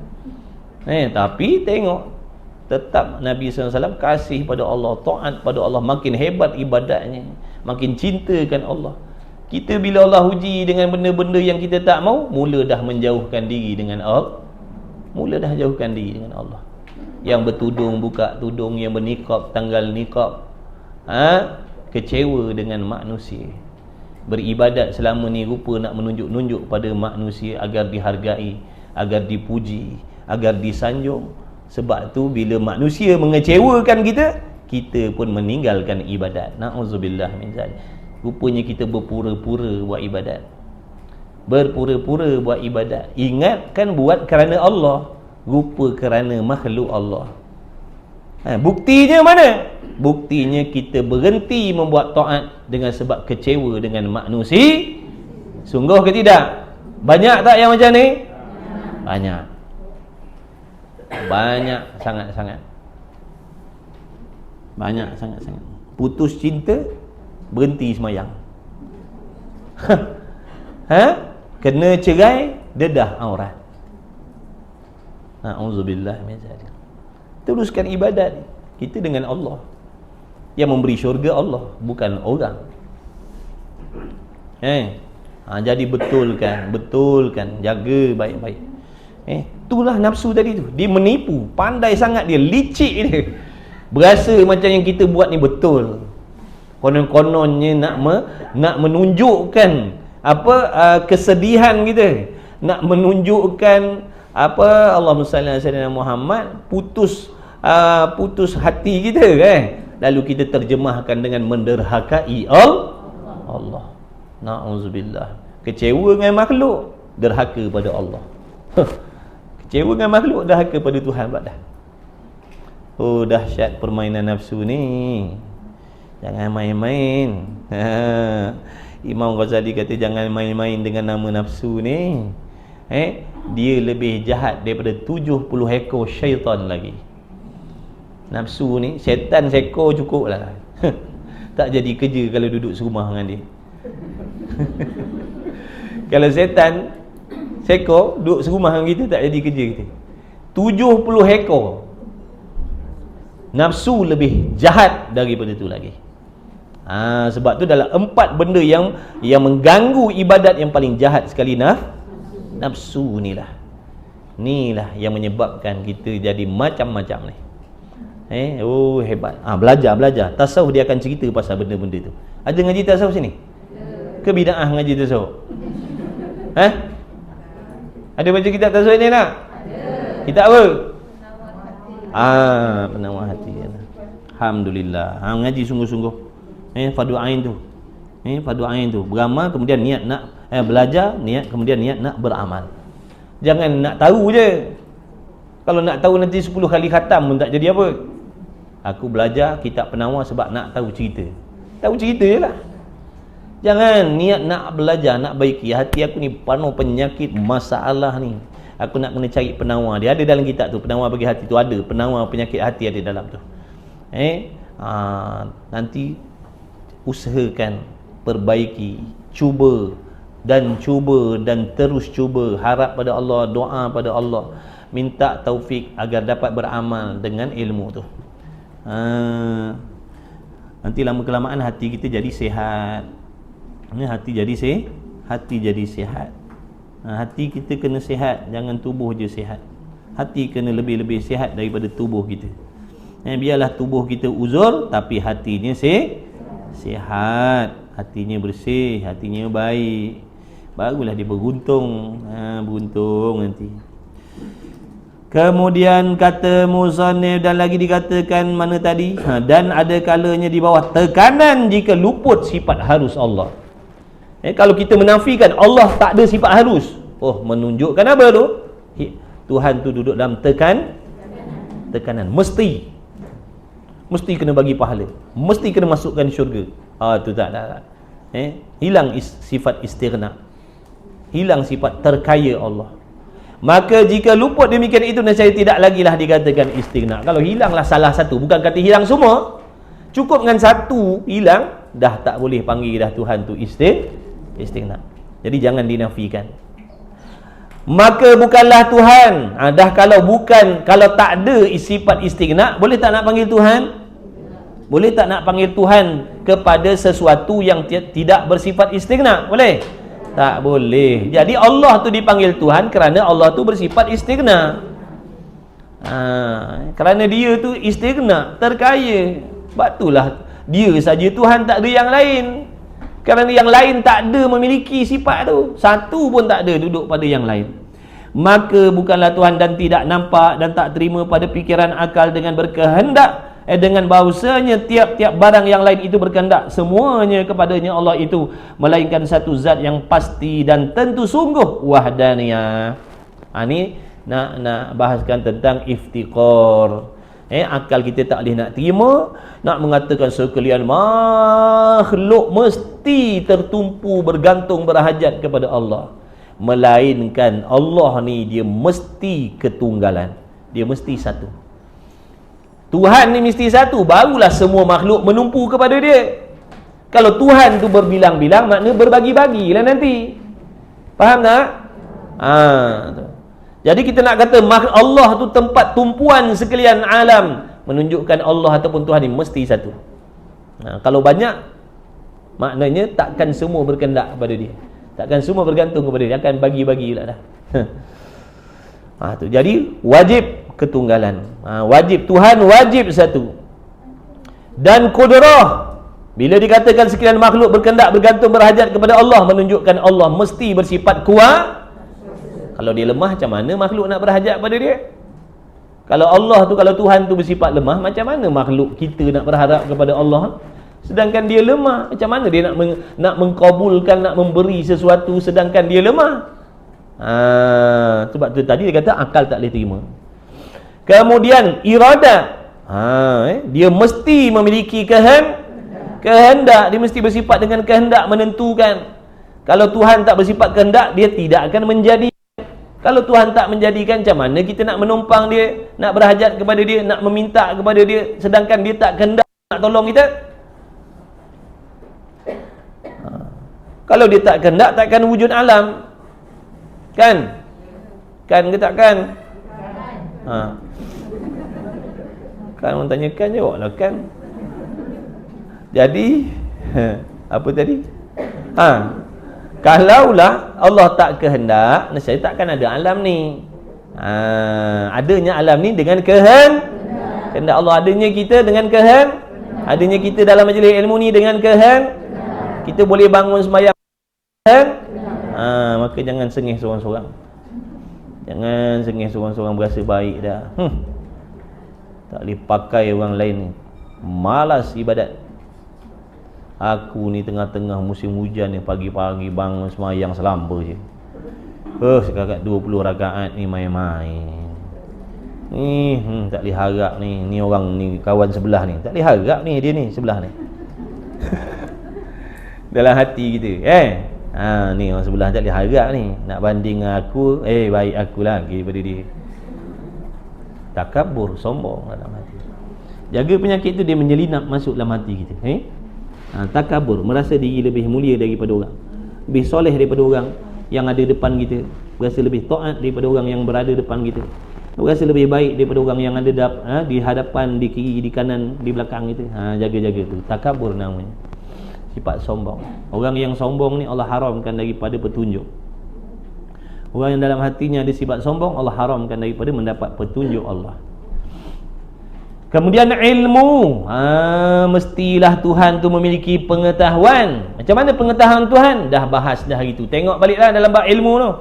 Tapi tengok, tetap Nabi SAW kasih pada Allah, taat pada Allah, makin hebat ibadatnya, makin cintakan Allah. Kita bila Allah uji dengan benda-benda yang kita tak mau, mula dah menjauhkan diri dengan Allah. Mula dah jauhkan diri dengan Allah. Yang bertudung buka tudung, yang bernikab tanggal nikab. Kecewa dengan manusia. Beribadat selama ni rupa nak menunjuk-nunjuk pada manusia agar dihargai, agar dipuji, agar disanjung. Sebab tu bila manusia mengecewakan kita, kita pun meninggalkan ibadat. Na'udzubillah min zalik. Rupanya kita berpura-pura buat ibadat. Berpura-pura buat ibadat. Ingatkan buat kerana Allah, rupa kerana makhluk Allah. Buktinya mana? Buktinya kita berhenti membuat taat dengan sebab kecewa dengan manusia. Sungguh ke tidak? Banyak tak yang macam ni? Banyak. Banyak sangat-sangat. Banyak sangat-sangat. Putus cinta, berhenti semayang. Kena cerai, dedah aurat. Na'udzubillah min zalik. Teruskan ibadat kita dengan Allah. Yang memberi syurga Allah, bukan orang. Jadi betulkan, jaga baik-baik. Itulah nafsu tadi tu. Dia menipu, pandai sangat dia, licik dia. Berasa macam yang kita buat ni betul. Konon-kononnya nak menunjukkan kesedihan kita, nak menunjukkan Allahumma salli ala sayyidina Muhammad, putus hati kita lalu kita terjemahkan dengan menderhakai Allah. Na'udzubillah. Kecewa dengan makhluk, derhaka pada Allah. Kecewa dengan makhluk, derhaka pada Tuhan pula dah. Oh, dahsyat permainan nafsu ni. Jangan main-main. Imam Ghazali kata jangan main-main dengan nama nafsu ni. Dia lebih jahat daripada 70 ekor syaitan lagi. Nafsu ni, syaitan seekor cukup lah. Tak jadi kerja kalau duduk serumah dengan dia. Kalau syaitan seekor duduk serumah dengan kita, tak jadi kerja kita. 70 ekor. Nafsu lebih jahat daripada tu lagi. Sebab tu dalam 4 benda yang mengganggu ibadat yang paling jahat sekali, nafsu inilah yang menyebabkan kita jadi macam-macam ni. Oh hebat. Belajar tasawuf, dia akan cerita pasal benda-benda tu. Ada ngaji tasawuf sini? Ke bid'ah ngaji tasawuf? Ada baca kitab tasawuf ni tak? Ada. Kitab apa? Penawar hati. Alhamdulillah. Ngaji sungguh-sungguh. Fardu ain tu. Fardu ain tu. Beramal, kemudian niat nak belajar, kemudian niat nak beramal. Jangan nak tahu je. Kalau nak tahu nanti 10 kali khatam pun tak jadi apa. Aku belajar kitab penawar sebab nak tahu cerita. Tahu cerita je lah. Jangan niat nak belajar, nak baiki. Hati aku ni penuh penyakit, masalah ni. Aku nak kena cari penawar. Dia ada dalam kitab tu, penawar bagi hati tu ada. Penawar penyakit hati ada dalam tu. Nanti usahakan, perbaiki, cuba dan terus cuba. Harap pada Allah, doa pada Allah, minta taufik agar dapat beramal dengan ilmu tu. Nanti lama kelamaan hati kita jadi sihat. Hati jadi sihat. Hati kita kena sihat, jangan tubuh je sihat. Hati kena lebih-lebih sihat daripada tubuh kita. Biarlah tubuh kita uzur, tapi hatinya sihat, hatinya bersih, hatinya baik. Barulah dia beruntung. Beruntung nanti. Kemudian kata musannif, dan lagi dikatakan mana tadi? Dan ada kalanya di bawah tekanan jika luput sifat harus Allah. Kalau kita menafikan Allah tak ada sifat harus, menunjukkan apa tu? Tuhan tu duduk dalam tekanan. Mesti kena bagi pahala, mesti kena masukkan syurga. Tu tak. Hilang sifat istighna, hilang sifat terkaya Allah. Maka jika luput demikian itu, nescaya tidak lagi lah dikatakan istighna. Kalau hilanglah salah satu, bukan kata hilang semua, cukup dengan satu hilang, dah tak boleh panggil dah Tuhan tu istighna. Jadi jangan dinafikan. Maka bukanlah Tuhan. Kalau tak ada sifat istighna, boleh tak nak panggil Tuhan? Boleh tak nak panggil Tuhan kepada sesuatu yang tidak bersifat istighna? Boleh? Tak boleh. Jadi Allah tu dipanggil Tuhan kerana Allah tu bersifat istighna. Kerana dia tu istighna, terkaya. Sebab itulah dia saja Tuhan, tak ada yang lain. Kerana yang lain tak ada memiliki sifat tu. Satu pun tak ada duduk pada yang lain. Maka bukanlah Tuhan dan tidak nampak dan tak terima pada fikiran akal dengan berkehendak, dengan bahawasanya tiap-tiap barang yang lain itu berkehendak semuanya kepadanya Allah itu, melainkan satu zat yang pasti dan tentu sungguh wahdaniyah. Ni nak bahaskan tentang iftiqar. Akal kita tak boleh nak terima, nak mengatakan sekalian makhluk mesti tertumpu, bergantung, berhajat kepada Allah. Melainkan Allah ni dia mesti ketunggalan, dia mesti satu. Tuhan ni mesti satu, barulah semua makhluk menumpu kepada dia. Kalau Tuhan tu berbilang-bilang, makna berbagi-bagilah nanti. Faham tak? Jadi kita nak kata Allah tu tempat tumpuan sekalian alam, menunjukkan Allah ataupun Tuhan ni mesti satu. Kalau banyak, maknanya takkan semua berkehendak kepada dia, takkan semua bergantung kepada dia, akan bagi-bagilah dah. Jadi wajib ketunggalan, wajib Tuhan, wajib satu. Dan kudrah, bila dikatakan sekalian makhluk berkehendak, bergantung, berhajat kepada Allah, menunjukkan Allah mesti bersifat kuat. Kalau dia lemah, macam mana makhluk nak berhajat pada dia? Kalau Allah tu, kalau Tuhan tu bersifat lemah, macam mana makhluk kita nak berharap kepada Allah? Sedangkan dia lemah, macam mana dia nak mengkabulkan, nak memberi sesuatu sedangkan dia lemah? Sebab tu tadi dia kata akal tak boleh terima. Kemudian iradat, dia mesti memiliki kehendak, dia mesti bersifat dengan kehendak, menentukan. Kalau Tuhan tak bersifat kehendak, dia tidak akan menjadi. Kalau Tuhan tak menjadikan, macam mana kita nak menumpang dia, nak berhajat kepada dia, nak meminta kepada dia, sedangkan dia tak kehendak nak tolong kita? Kalau dia tak kehendak, takkan wujud alam. Kan? Kan ke tak kan? Ha. Kan orang tanya kan, jawablah kan. Jadi apa tadi? Kalaulah Allah tak kehendak, nescaya takkan ada alam ni. Adanya alam ni dengan kehendak Allah. Adanya kita dengan adanya kita dalam majlis ilmu ni dengan kita boleh bangun sembahyang maka jangan sengih seorang-seorang. Jangan sengih seorang-seorang berasa baik dah. Tak boleh pakai orang lain ni. Malas ibadat. Aku ni tengah-tengah musim hujan ni, pagi-pagi bangun sembahyang selamba je. Sekarat 20 rakaat ni main-main. Ni tak boleh harap ni. Ni orang ni kawan sebelah ni. Tak boleh harap ni dia ni sebelah ni. Dalam hati kita, ni orang sebelah tak boleh harap ni. Nak banding dengan aku, baik aku lagi daripada dia. Takabur, sombong dalam hati. Jaga penyakit tu, dia menyelinap masuk dalam hati kita. Takabur, merasa diri lebih mulia daripada orang, lebih soleh daripada orang yang ada depan kita, berasa lebih taat daripada orang yang berada depan kita, berasa lebih baik daripada orang yang ada di hadapan, di kiri, di kanan, di belakang kita. Jaga-jaga tu, takabur namanya. Sifat sombong. Orang yang sombong ni Allah haramkan daripada petunjuk. Orang yang dalam hatinya ada sifat sombong, Allah haramkan daripada mendapat petunjuk Allah. Kemudian ilmu, mestilah Tuhan tu memiliki pengetahuan. Macam mana pengetahuan Tuhan? Dah bahas dah hari tu. Tengok baliklah dalam bab ilmu tu.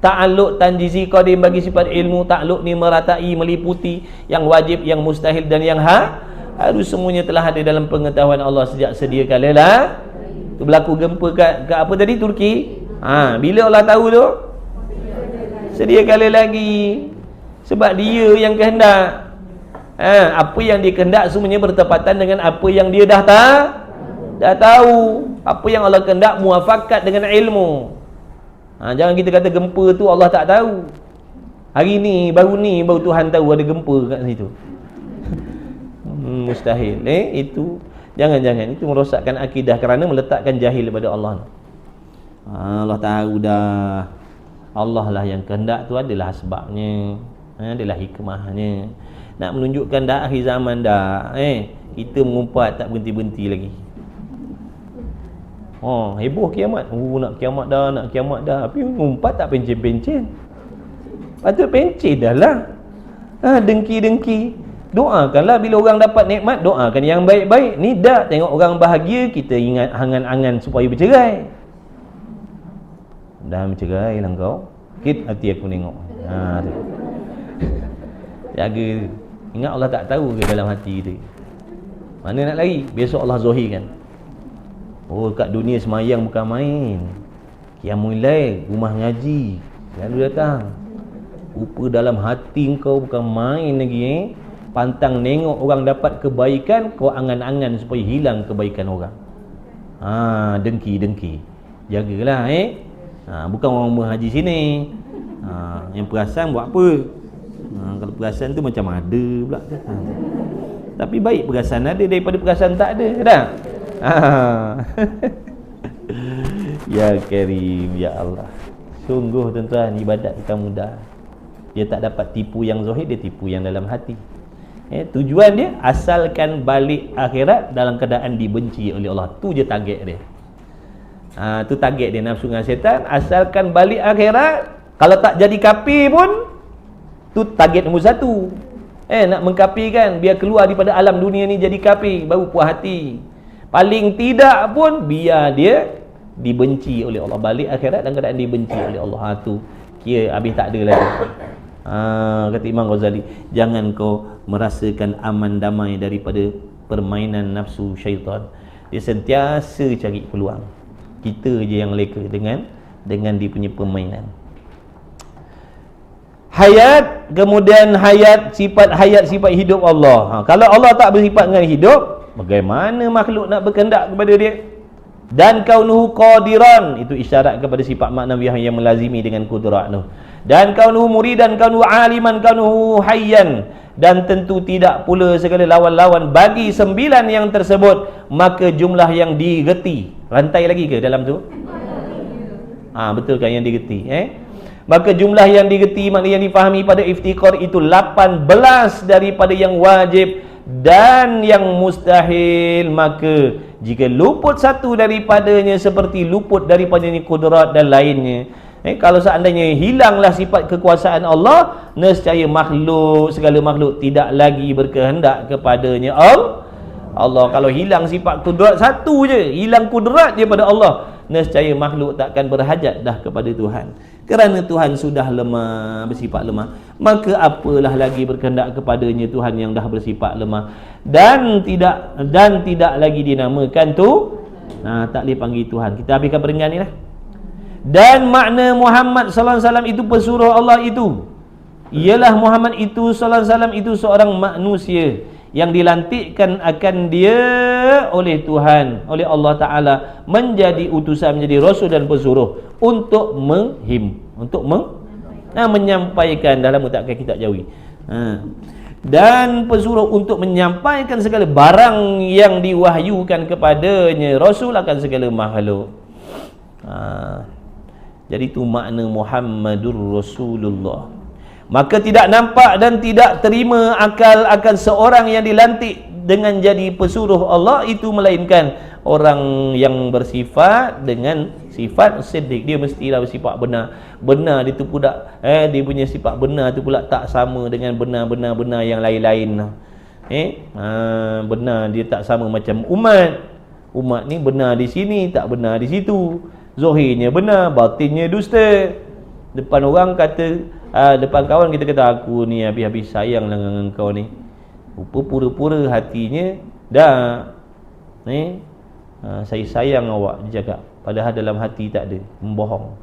Ta'alluq, tanjizi, qadim, bagi sifat ilmu. Ta'alluq ni meratai, meliputi yang wajib, yang mustahil dan yang harus, semuanya telah ada dalam pengetahuan Allah sejak sedia kala lah. Tu berlaku gempa kat apa tadi, Turki. Bila Allah tahu tu? Sedia kala lagi. Sebab dia yang kehendak. Apa yang dia kehendak semuanya bertepatan dengan apa yang dia dah tahu. Apa yang Allah kehendak muafakat dengan ilmu. Jangan kita kata gempa tu Allah tak tahu. Hari ni baru Tuhan tahu ada gempa kat situ. Mustahil. Itu jangan-jangan itu merosakkan akidah kerana meletakkan jahil kepada Allah. Allah tahu dah. Allah lah yang kehendak tu, adalah sebabnya, adalah hikmahnya. Nak menunjukkan dah akhir zaman dah. Kita mengumpat tak berhenti-berhenti lagi. Heboh kiamat. Nak kiamat dah. Tapi mengumpat tak pencen-pencen. Patut pencen dah lah. Dengki-dengki. Doakanlah bila orang dapat nikmat, doakan yang baik-baik. Ni dah tengok orang bahagia, kita ingat angan-angan supaya bercerai. Dah bercerai lah kau. Sikit hati aku tengok. Jaga. Ingat Allah tak tahu ke dalam hati kita? Mana nak lari? Besok Allah zahirkan. Kat dunia semayang bukan main. Qiyamul lail, rumah ngaji, lalu datang. Rupa dalam hati kau bukan main lagi. Pantang nengok orang dapat kebaikan, kau angan-angan supaya hilang kebaikan orang. Dengki. Jagalah bukan orang berhaji sini. Yang perasan buat apa? Kalau perasan tu macam ada pula. Tapi baik perasan ada daripada perasan tak ada dah. Ya Karim, ya Allah. Sungguh tuan-tuan, ibadat bukan mudah. Dia tak dapat tipu yang zahir, dia tipu yang dalam hati. Tujuan dia asalkan balik akhirat dalam keadaan dibenci oleh Allah. Tu je target dia. Tu target dia, nafsu dengan syaitan. Asalkan balik akhirat. Kalau tak jadi kafir pun, tu target nombor satu. Nak mengkafirkan, biar keluar daripada alam dunia ni jadi kafir, baru puas hati. Paling tidak pun biar dia dibenci oleh Allah. Balik akhirat dalam keadaan dibenci oleh Allah. Tu kira habis tak ada lagi. Kata Imam Ghazali, jangan kau merasakan aman damai daripada permainan nafsu syaitan. Dia sentiasa cari peluang. Kita je yang leka dengan dia punya permainan. Hayat, kemudian sifat hidup Allah. Kalau Allah tak bersifat dengan hidup, bagaimana makhluk nak berkehendak kepada dia? Dan kaunuhu qadiran, itu isyarat kepada sifat maknawiah yang melazimi dengan kudrat tu. Dan kaunuhu muridan, kaunuhu aliman, kaunuhu hayyan, dan tentu tidak pula segala lawan-lawan bagi 9 yang tersebut, maka jumlah yang direti. Rantai lagi ke dalam tu? Betul kan yang direti? Maka jumlah yang digerti, maknanya yang difahami pada iftikar itu 18 daripada yang wajib dan yang mustahil. Maka jika luput satu daripadanya seperti luput daripadanya kudrat dan lainnya. Kalau seandainya hilanglah sifat kekuasaan Allah, nescaya makhluk, segala makhluk tidak lagi berkehendak kepadanya Allah. Kalau hilang sifat kudrat satu je, hilang kudrat daripada Allah, nescaya makhluk takkan berhajat dah kepada Tuhan. Kerana Tuhan sudah lemah, bersifat lemah, maka apalah lagi berkehendak kepadanya Tuhan yang dah bersifat lemah dan tidak lagi dinamakan tu, tak boleh panggil Tuhan. Kita habiskan peringkat ni lah. Dan makna Muhammad sallallahu alaihi wasallam itu pesuruh Allah itu ialah Muhammad itu sallallahu alaihi wasallam itu seorang manusia yang dilantikkan akan dia oleh Tuhan, oleh Allah Ta'ala, menjadi utusan, menjadi rasul dan pesuruh untuk menyampaikan dalam mutakhir kitab Jawi, dan pesuruh untuk menyampaikan segala barang yang diwahyukan kepadanya, rasul akan segala makhluk. Jadi itu makna Muhammadur Rasulullah. Maka tidak nampak dan tidak terima akal akan seorang yang dilantik dengan jadi pesuruh Allah itu melainkan orang yang bersifat dengan sifat siddiq. Dia mestilah bersifat benar. Benar dia tu pula dia punya sifat benar tu pula tak sama dengan benar yang lain-lain. Benar dia tak sama macam umat ni benar di sini, tak benar di situ. Zahirnya benar, batinnya dusta. Depan orang kata, depan kawan kita kata aku ni habis-habis sayang dengan kau ni. Rupa pura-pura hatinya dah saya sayang awak, dia cakap, padahal dalam hati tak ada, membohong.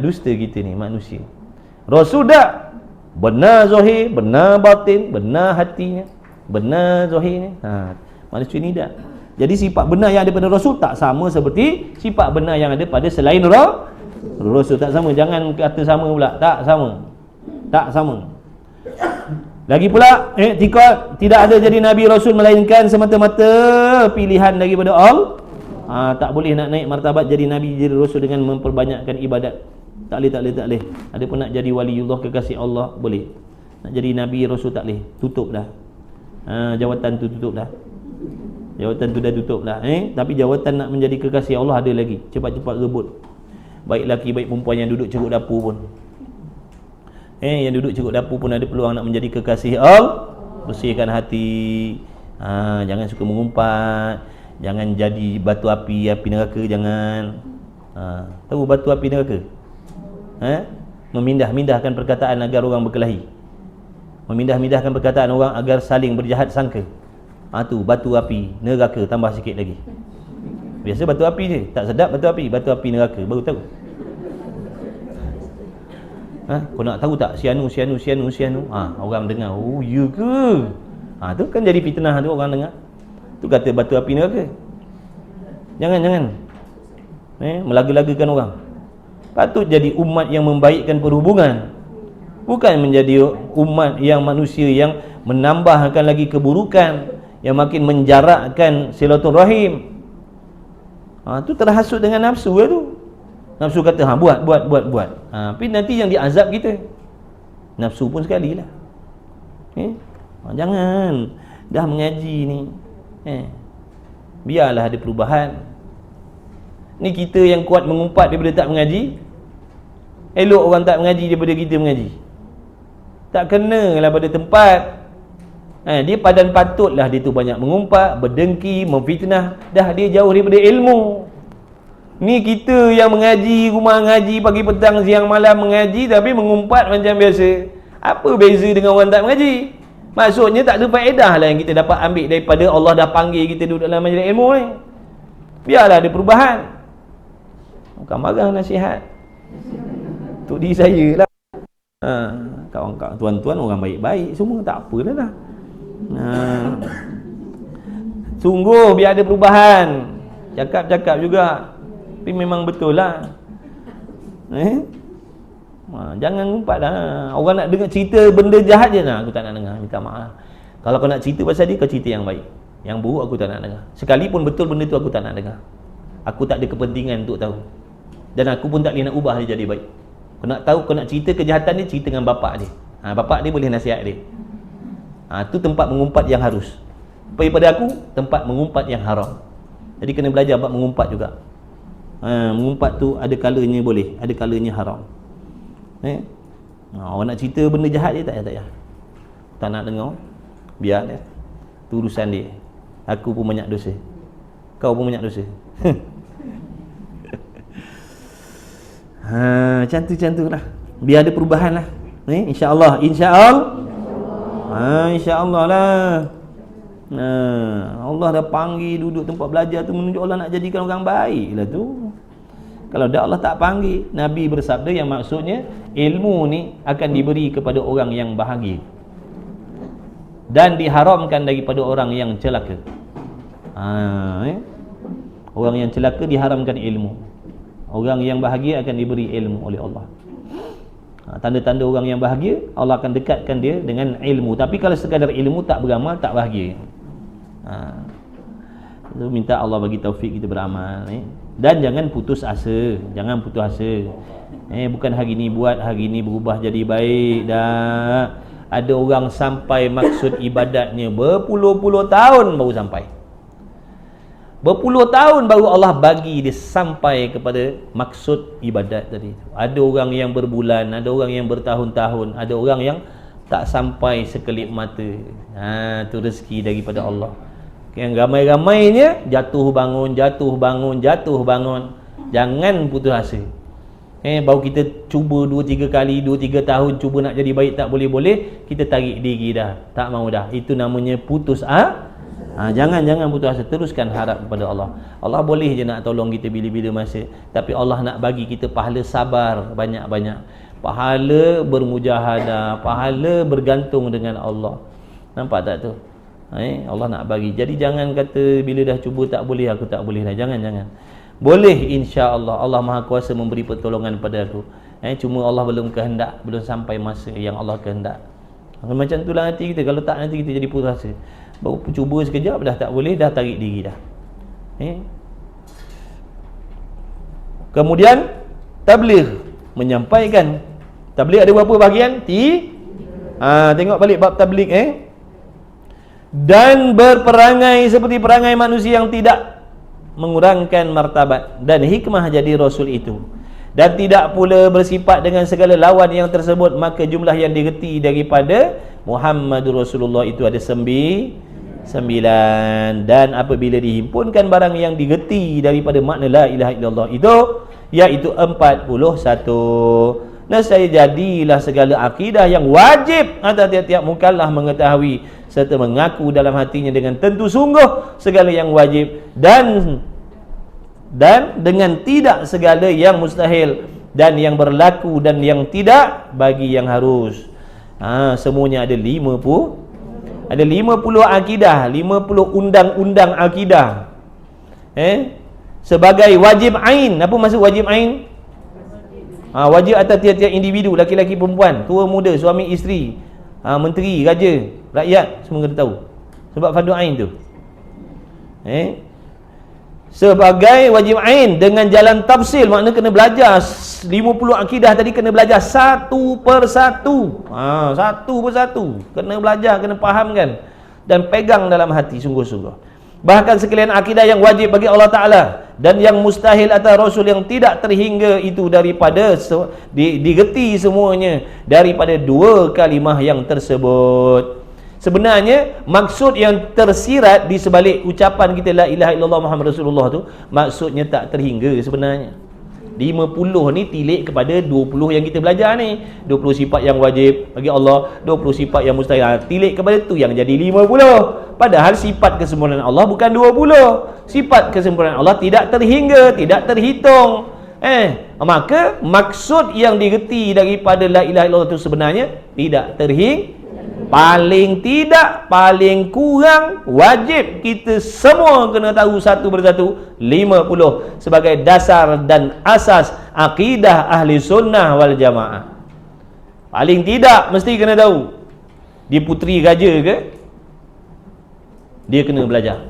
Dusta kita ni manusia. Rasul tak benar zahir, benar batin, benar hatinya, benar zahirnya. Manusia ni tak. Jadi sifat benar yang ada pada Rasul tak sama seperti sifat benar yang ada pada selain Rasul. Tak sama. Jangan kata sama pula. Tak sama. Lagi pula tidak ada jadi Nabi Rasul melainkan semata-mata pilihan daripada Allah. Tak boleh nak naik martabat jadi Nabi, jadi Rasul dengan memperbanyakkan ibadat. Tak boleh. Ada pun nak jadi waliullah, kekasih Allah, boleh. Nak jadi Nabi Rasul tak boleh. Tutup dah. Jawatan tu tutup dah. Jawatan tu dah tutup dah. Tapi jawatan nak menjadi kekasih Allah ada lagi. Cepat-cepat rebut. Baik lelaki baik perempuan yang duduk ceruk dapur pun. Yang duduk ceruk dapur pun ada peluang nak menjadi kekasih Allah. Bersihkan hati. Jangan suka mengumpat. Jangan jadi batu api neraka, jangan. Tahu batu api neraka? Memindah-mindahkan perkataan agar orang berkelahi. Memindah-mindahkan perkataan orang agar saling berjahat sangka. Tu batu api neraka, tambah sikit lagi. Biasa batu api je, tak sedap batu api neraka baru tahu. Kau nak tahu tak sianu. Orang dengar, oh ya ke? Tu kan jadi fitnah tu, orang dengar. Tu kata batu api neraka. Jangan. Melaga-lagakan orang. Patut jadi umat yang membaikkan perhubungan, bukan menjadi umat yang manusia yang menambahkan lagi keburukan, yang makin menjarakkan silaturahim. Tu terhasut dengan nafsu tu. Nafsu kata buat. Tapi nanti yang diazab kita nafsu pun sekali lah. Jangan. Dah mengaji ni, biarlah ada perubahan. Ni kita yang kuat mengumpat daripada tak mengaji. Elok orang tak mengaji daripada kita mengaji. Tak kenalah pada tempat. Dia padan patutlah dia tu banyak mengumpat, berdengki, memfitnah. Dah dia jauh daripada ilmu. Ni kita yang mengaji, rumah mengaji, pagi petang siang malam mengaji, tapi mengumpat macam biasa. Apa beza dengan orang tak mengaji? Maksudnya tak ada faedah lah yang kita dapat ambil daripada Allah dah panggil kita duduk dalam majlis ilmu ni. Biarlah ada perubahan. Bukan marah nasihat untuk diri saya lah. Kawan-kawan, tuan-tuan orang baik-baik semua, tak apalah lah. Sungguh biar ada perubahan. Cakap-cakap juga, tapi memang betul lah. Jangan ngumpat lah. Orang nak dengar cerita benda jahat je, aku tak nak dengar, minta maaf. Kalau kau nak cerita pasal dia, kau cerita yang baik. Yang buruk aku tak nak dengar. Sekalipun betul benda tu, aku tak nak dengar. Aku tak ada kepentingan untuk tahu. Dan aku pun tak boleh nak ubah dia jadi baik. Kau nak tahu, kau nak cerita kejahatan dia, cerita dengan bapak dia. Bapak dia boleh nasihat dia. Tu tempat mengumpat yang harus. Daripada aku, tempat mengumpat yang haram. Jadi kena belajar bab mengumpat juga. Mengumpat tu ada kalanya boleh, ada kalanya haram. Orang nak cerita benda jahat dia, tak payah. Tak nak dengar, biar dia. Tu urusan dia. Aku pun banyak dosa, kau pun banyak dosa. Macam tu lah. Biar ada perubahan lah. InsyaAllah InsyaAllah lah. Allah dah panggil duduk tempat belajar tu, menunjuk Allah nak jadikan orang baik lah tu. Kalau dah Allah tak panggil, Nabi bersabda yang maksudnya ilmu ni akan diberi kepada orang yang bahagia dan diharamkan daripada orang yang celaka. Orang yang celaka diharamkan ilmu, orang yang bahagia akan diberi ilmu oleh Allah. Tanda-tanda orang yang bahagia, Allah akan dekatkan dia dengan ilmu. Tapi kalau sekadar ilmu tak beramal, tak bahagia. Minta Allah bagi taufik kita beramal. Dan jangan putus asa. Jangan putus asa. Bukan hari ni buat, hari ni berubah jadi baik. Dah ada orang sampai maksud ibadatnya berpuluh-puluh tahun baru sampai. Berpuluh tahun baru Allah bagi dia sampai kepada maksud ibadat tadi. Ada orang yang berbulan, ada orang yang bertahun-tahun, ada orang yang tak sampai sekelip mata. Tu rezeki daripada Allah. Yang ramai-ramainya jatuh bangun. Jangan putus asa. Baru kita cuba 2-3 kali, 2-3 tahun cuba nak jadi baik, tak boleh-boleh, kita tarik diri dah, tak mau dah. Itu namanya putus jangan putus asa. Teruskan harap kepada Allah. Allah boleh je nak tolong kita bila-bila masa, tapi Allah nak bagi kita pahala sabar banyak-banyak, pahala bermujahadah, pahala bergantung dengan Allah. Nampak tak tu? Allah nak bagi. Jadi jangan kata bila dah cuba tak boleh, aku tak boleh dah. Jangan. Boleh, insya-Allah. Allah Maha Kuasa memberi pertolongan pada aku. Cuma Allah belum kehendak, belum sampai masa yang Allah kehendak. Macam itulah hati kita. Kalau tak, nanti kita jadi putus asa. Baru cuba sekejap dah tak boleh, dah tarik diri dah. Kemudian tabligh, menyampaikan. Tabligh ada berapa bahagian? Tengok balik bab tabligh. Dan berperangai seperti perangai manusia yang tidak mengurangkan martabat dan hikmah jadi Rasul itu, dan tidak pula bersifat dengan segala lawan yang tersebut. Maka jumlah yang digerti daripada Muhammadur Rasulullah itu ada 9. Dan apabila dihimpunkan barang yang digerti daripada makna la ilaha illallah itu, iaitu 41, nescaya jadilah segala akidah yang wajib atas tiap-tiap mukallaf mengetahui serta mengaku dalam hatinya dengan tentu sungguh segala yang wajib, dan dengan tidak segala yang mustahil, dan yang berlaku dan yang tidak bagi yang harus. Semuanya ada 50 akidah, 50 undang-undang akidah. Sebagai wajib ain. Apa maksud wajib ain? Wajib atas tiap-tiap individu, laki-laki, perempuan, tua muda, suami isteri, menteri, raja, rakyat, semua kena tahu. Sebab fardu ain tu. Sebagai wajib ain dengan jalan tafsil, makna kena belajar 50 akidah tadi, kena belajar satu persatu. Satu persatu kena belajar, kena fahamkan dan pegang dalam hati sungguh-sungguh. Bahkan sekalian akidah yang wajib bagi Allah Ta'ala dan yang mustahil atas Rasul yang tidak terhingga itu daripada digerti semuanya daripada 2 kalimah yang tersebut. Sebenarnya maksud yang tersirat di sebalik ucapan kita la ilaha illallah Muhammad Rasulullah tu, maksudnya tak terhingga sebenarnya. 50 ni tilik kepada 20 yang kita belajar ni. 20 sifat yang wajib bagi Allah, 20 sifat yang mustahil. Tilik kepada tu yang jadi 50. Padahal sifat kesempurnaan Allah bukan 20. Sifat kesempurnaan Allah tidak terhingga, tidak terhitung. Maka maksud yang digerti daripada la ilaha illallah itu sebenarnya tidak terhingga. Paling tidak, paling kurang wajib kita semua kena tahu satu persatu 50 sebagai dasar dan asas akidah ahli sunnah wal jamaah. Paling tidak mesti kena tahu. Dia puteri raja ke? Dia kena belajar.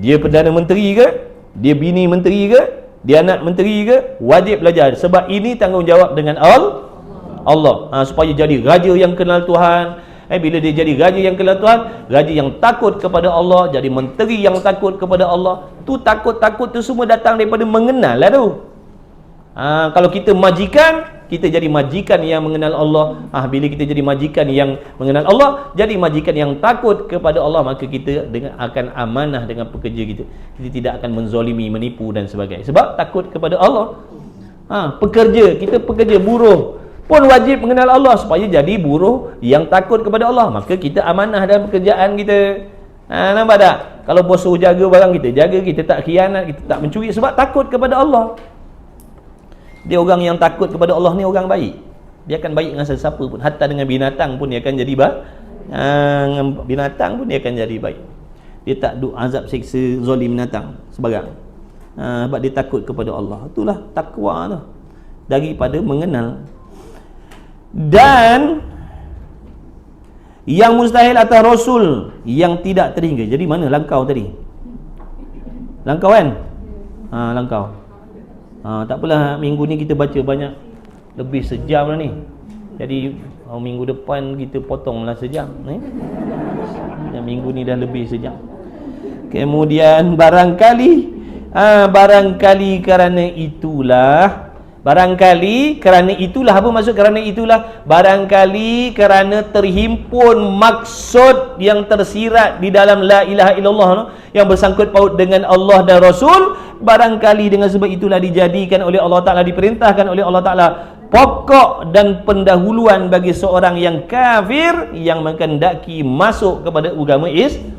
Dia Perdana Menteri ke? Dia bini menteri ke? Dia anak menteri ke, wajib belajar. Sebab ini tanggungjawab dengan Allah. Supaya jadi raja yang kenal Tuhan. Bila dia jadi raja yang kenal Tuhan, raja yang takut kepada Allah, jadi menteri yang takut kepada Allah. Tu takut-takut tu semua datang daripada mengenal lah tu. Kalau kita majikan, kita jadi majikan yang mengenal Allah. Bila kita jadi majikan yang mengenal Allah, jadi majikan yang takut kepada Allah, maka kita akan amanah dengan pekerja kita. Kita tidak akan menzolimi, menipu dan sebagainya. Sebab takut kepada Allah. Kita pekerja buruh pun wajib mengenal Allah supaya jadi buruh yang takut kepada Allah. Maka kita amanah dalam pekerjaan kita. Nampak tak? Kalau bos suruh jaga barang, kita jaga, kita tak khianat, kita tak mencuri sebab takut kepada Allah. Dia orang yang takut kepada Allah ni orang baik. Dia akan baik dengan sesiapa pun. Hatta dengan binatang pun dia akan jadi baik. Dengan binatang pun dia akan jadi baik. Dia tak duk azab seksa zalim binatang sebarang. Sebab dia takut kepada Allah. Itulah takwa tu. Daripada mengenal. Dan yang mustahil atas Rasul yang tidak terhingga. Jadi mana langkau tadi? Langkau kan? Langkau. Tak apalah, minggu ni kita baca banyak, lebih sejam lah ni. Jadi minggu depan kita potonglah sejam Dan minggu ni dah lebih sejam. Kemudian barangkali kerana itulah apa maksud kerana itulah? Barangkali kerana terhimpun maksud yang tersirat di dalam la ilaha illallah yang bersangkut paut dengan Allah dan Rasul. Barangkali dengan sebab itulah dijadikan oleh Allah Ta'ala, diperintahkan oleh Allah Ta'ala pokok dan pendahuluan bagi seorang yang kafir yang menghendaki masuk kepada agama Islam.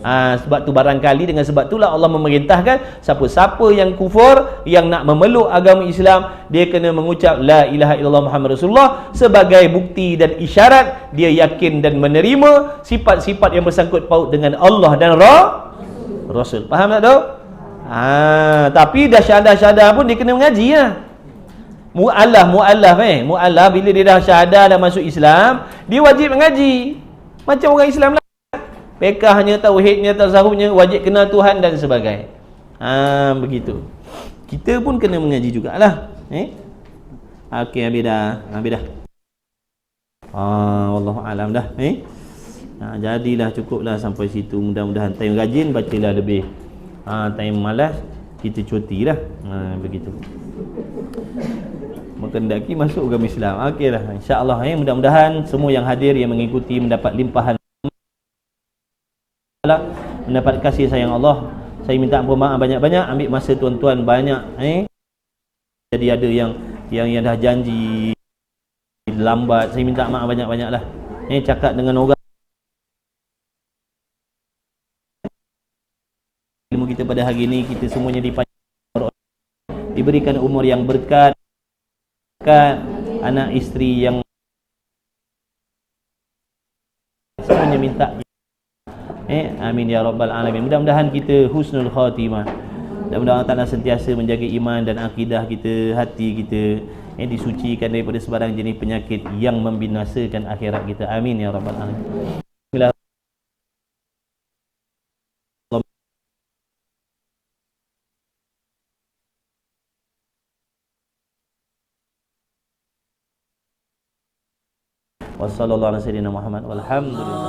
Sebab tu barangkali dengan sebab itulah Allah memerintahkan siapa-siapa yang kufur, yang nak memeluk agama Islam, dia kena mengucap la ilaha illallah Muhammad Rasulullah sebagai bukti dan isyarat dia yakin dan menerima sifat-sifat yang bersangkut paut dengan Allah dan Rasul. Faham tak tu? Tapi dah syahadah pun dia kena mengaji lah. Mu'allaf bila dia dah syahadah dah masuk Islam, dia wajib mengaji macam orang Islam lah. Pekahnya, tauhidnya, tasawufnya, wajib kenal Tuhan dan sebagainya. Begitu. Kita pun kena mengaji jugalah. Okey, habis dah. Wallahu alam dah. Jadilah, cukuplah sampai situ. Mudah-mudahan time rajin bacalah lebih. Time malas kita cutilah. Begitu. Menghendaki masuk agama Islam. Okeylah, insya-Allah mudah-mudahan semua yang hadir yang mengikuti mendapat limpahan, mendapat kasih sayang Allah. Saya minta ampun maaf banyak-banyak, ambil masa tuan-tuan banyak. Jadi ada yang dah janji lambat, saya minta maaf banyak-banyaklah. Cakap dengan orang ilmu kita pada hari ini, kita semuanya diberikan umur yang berkat, anak isteri yang semuanya minta. Amin ya rabbal alamin. Mudah-mudahan kita husnul khatimah. Mudah-mudahan Allah Ta'ala sentiasa menjaga iman dan akidah kita, hati kita disucikan daripada sebarang jenis penyakit yang membinasakan akhirat kita. Amin ya rabbal alamin. Wassallallahu ala sayyidina Muhammad walhamdulillah.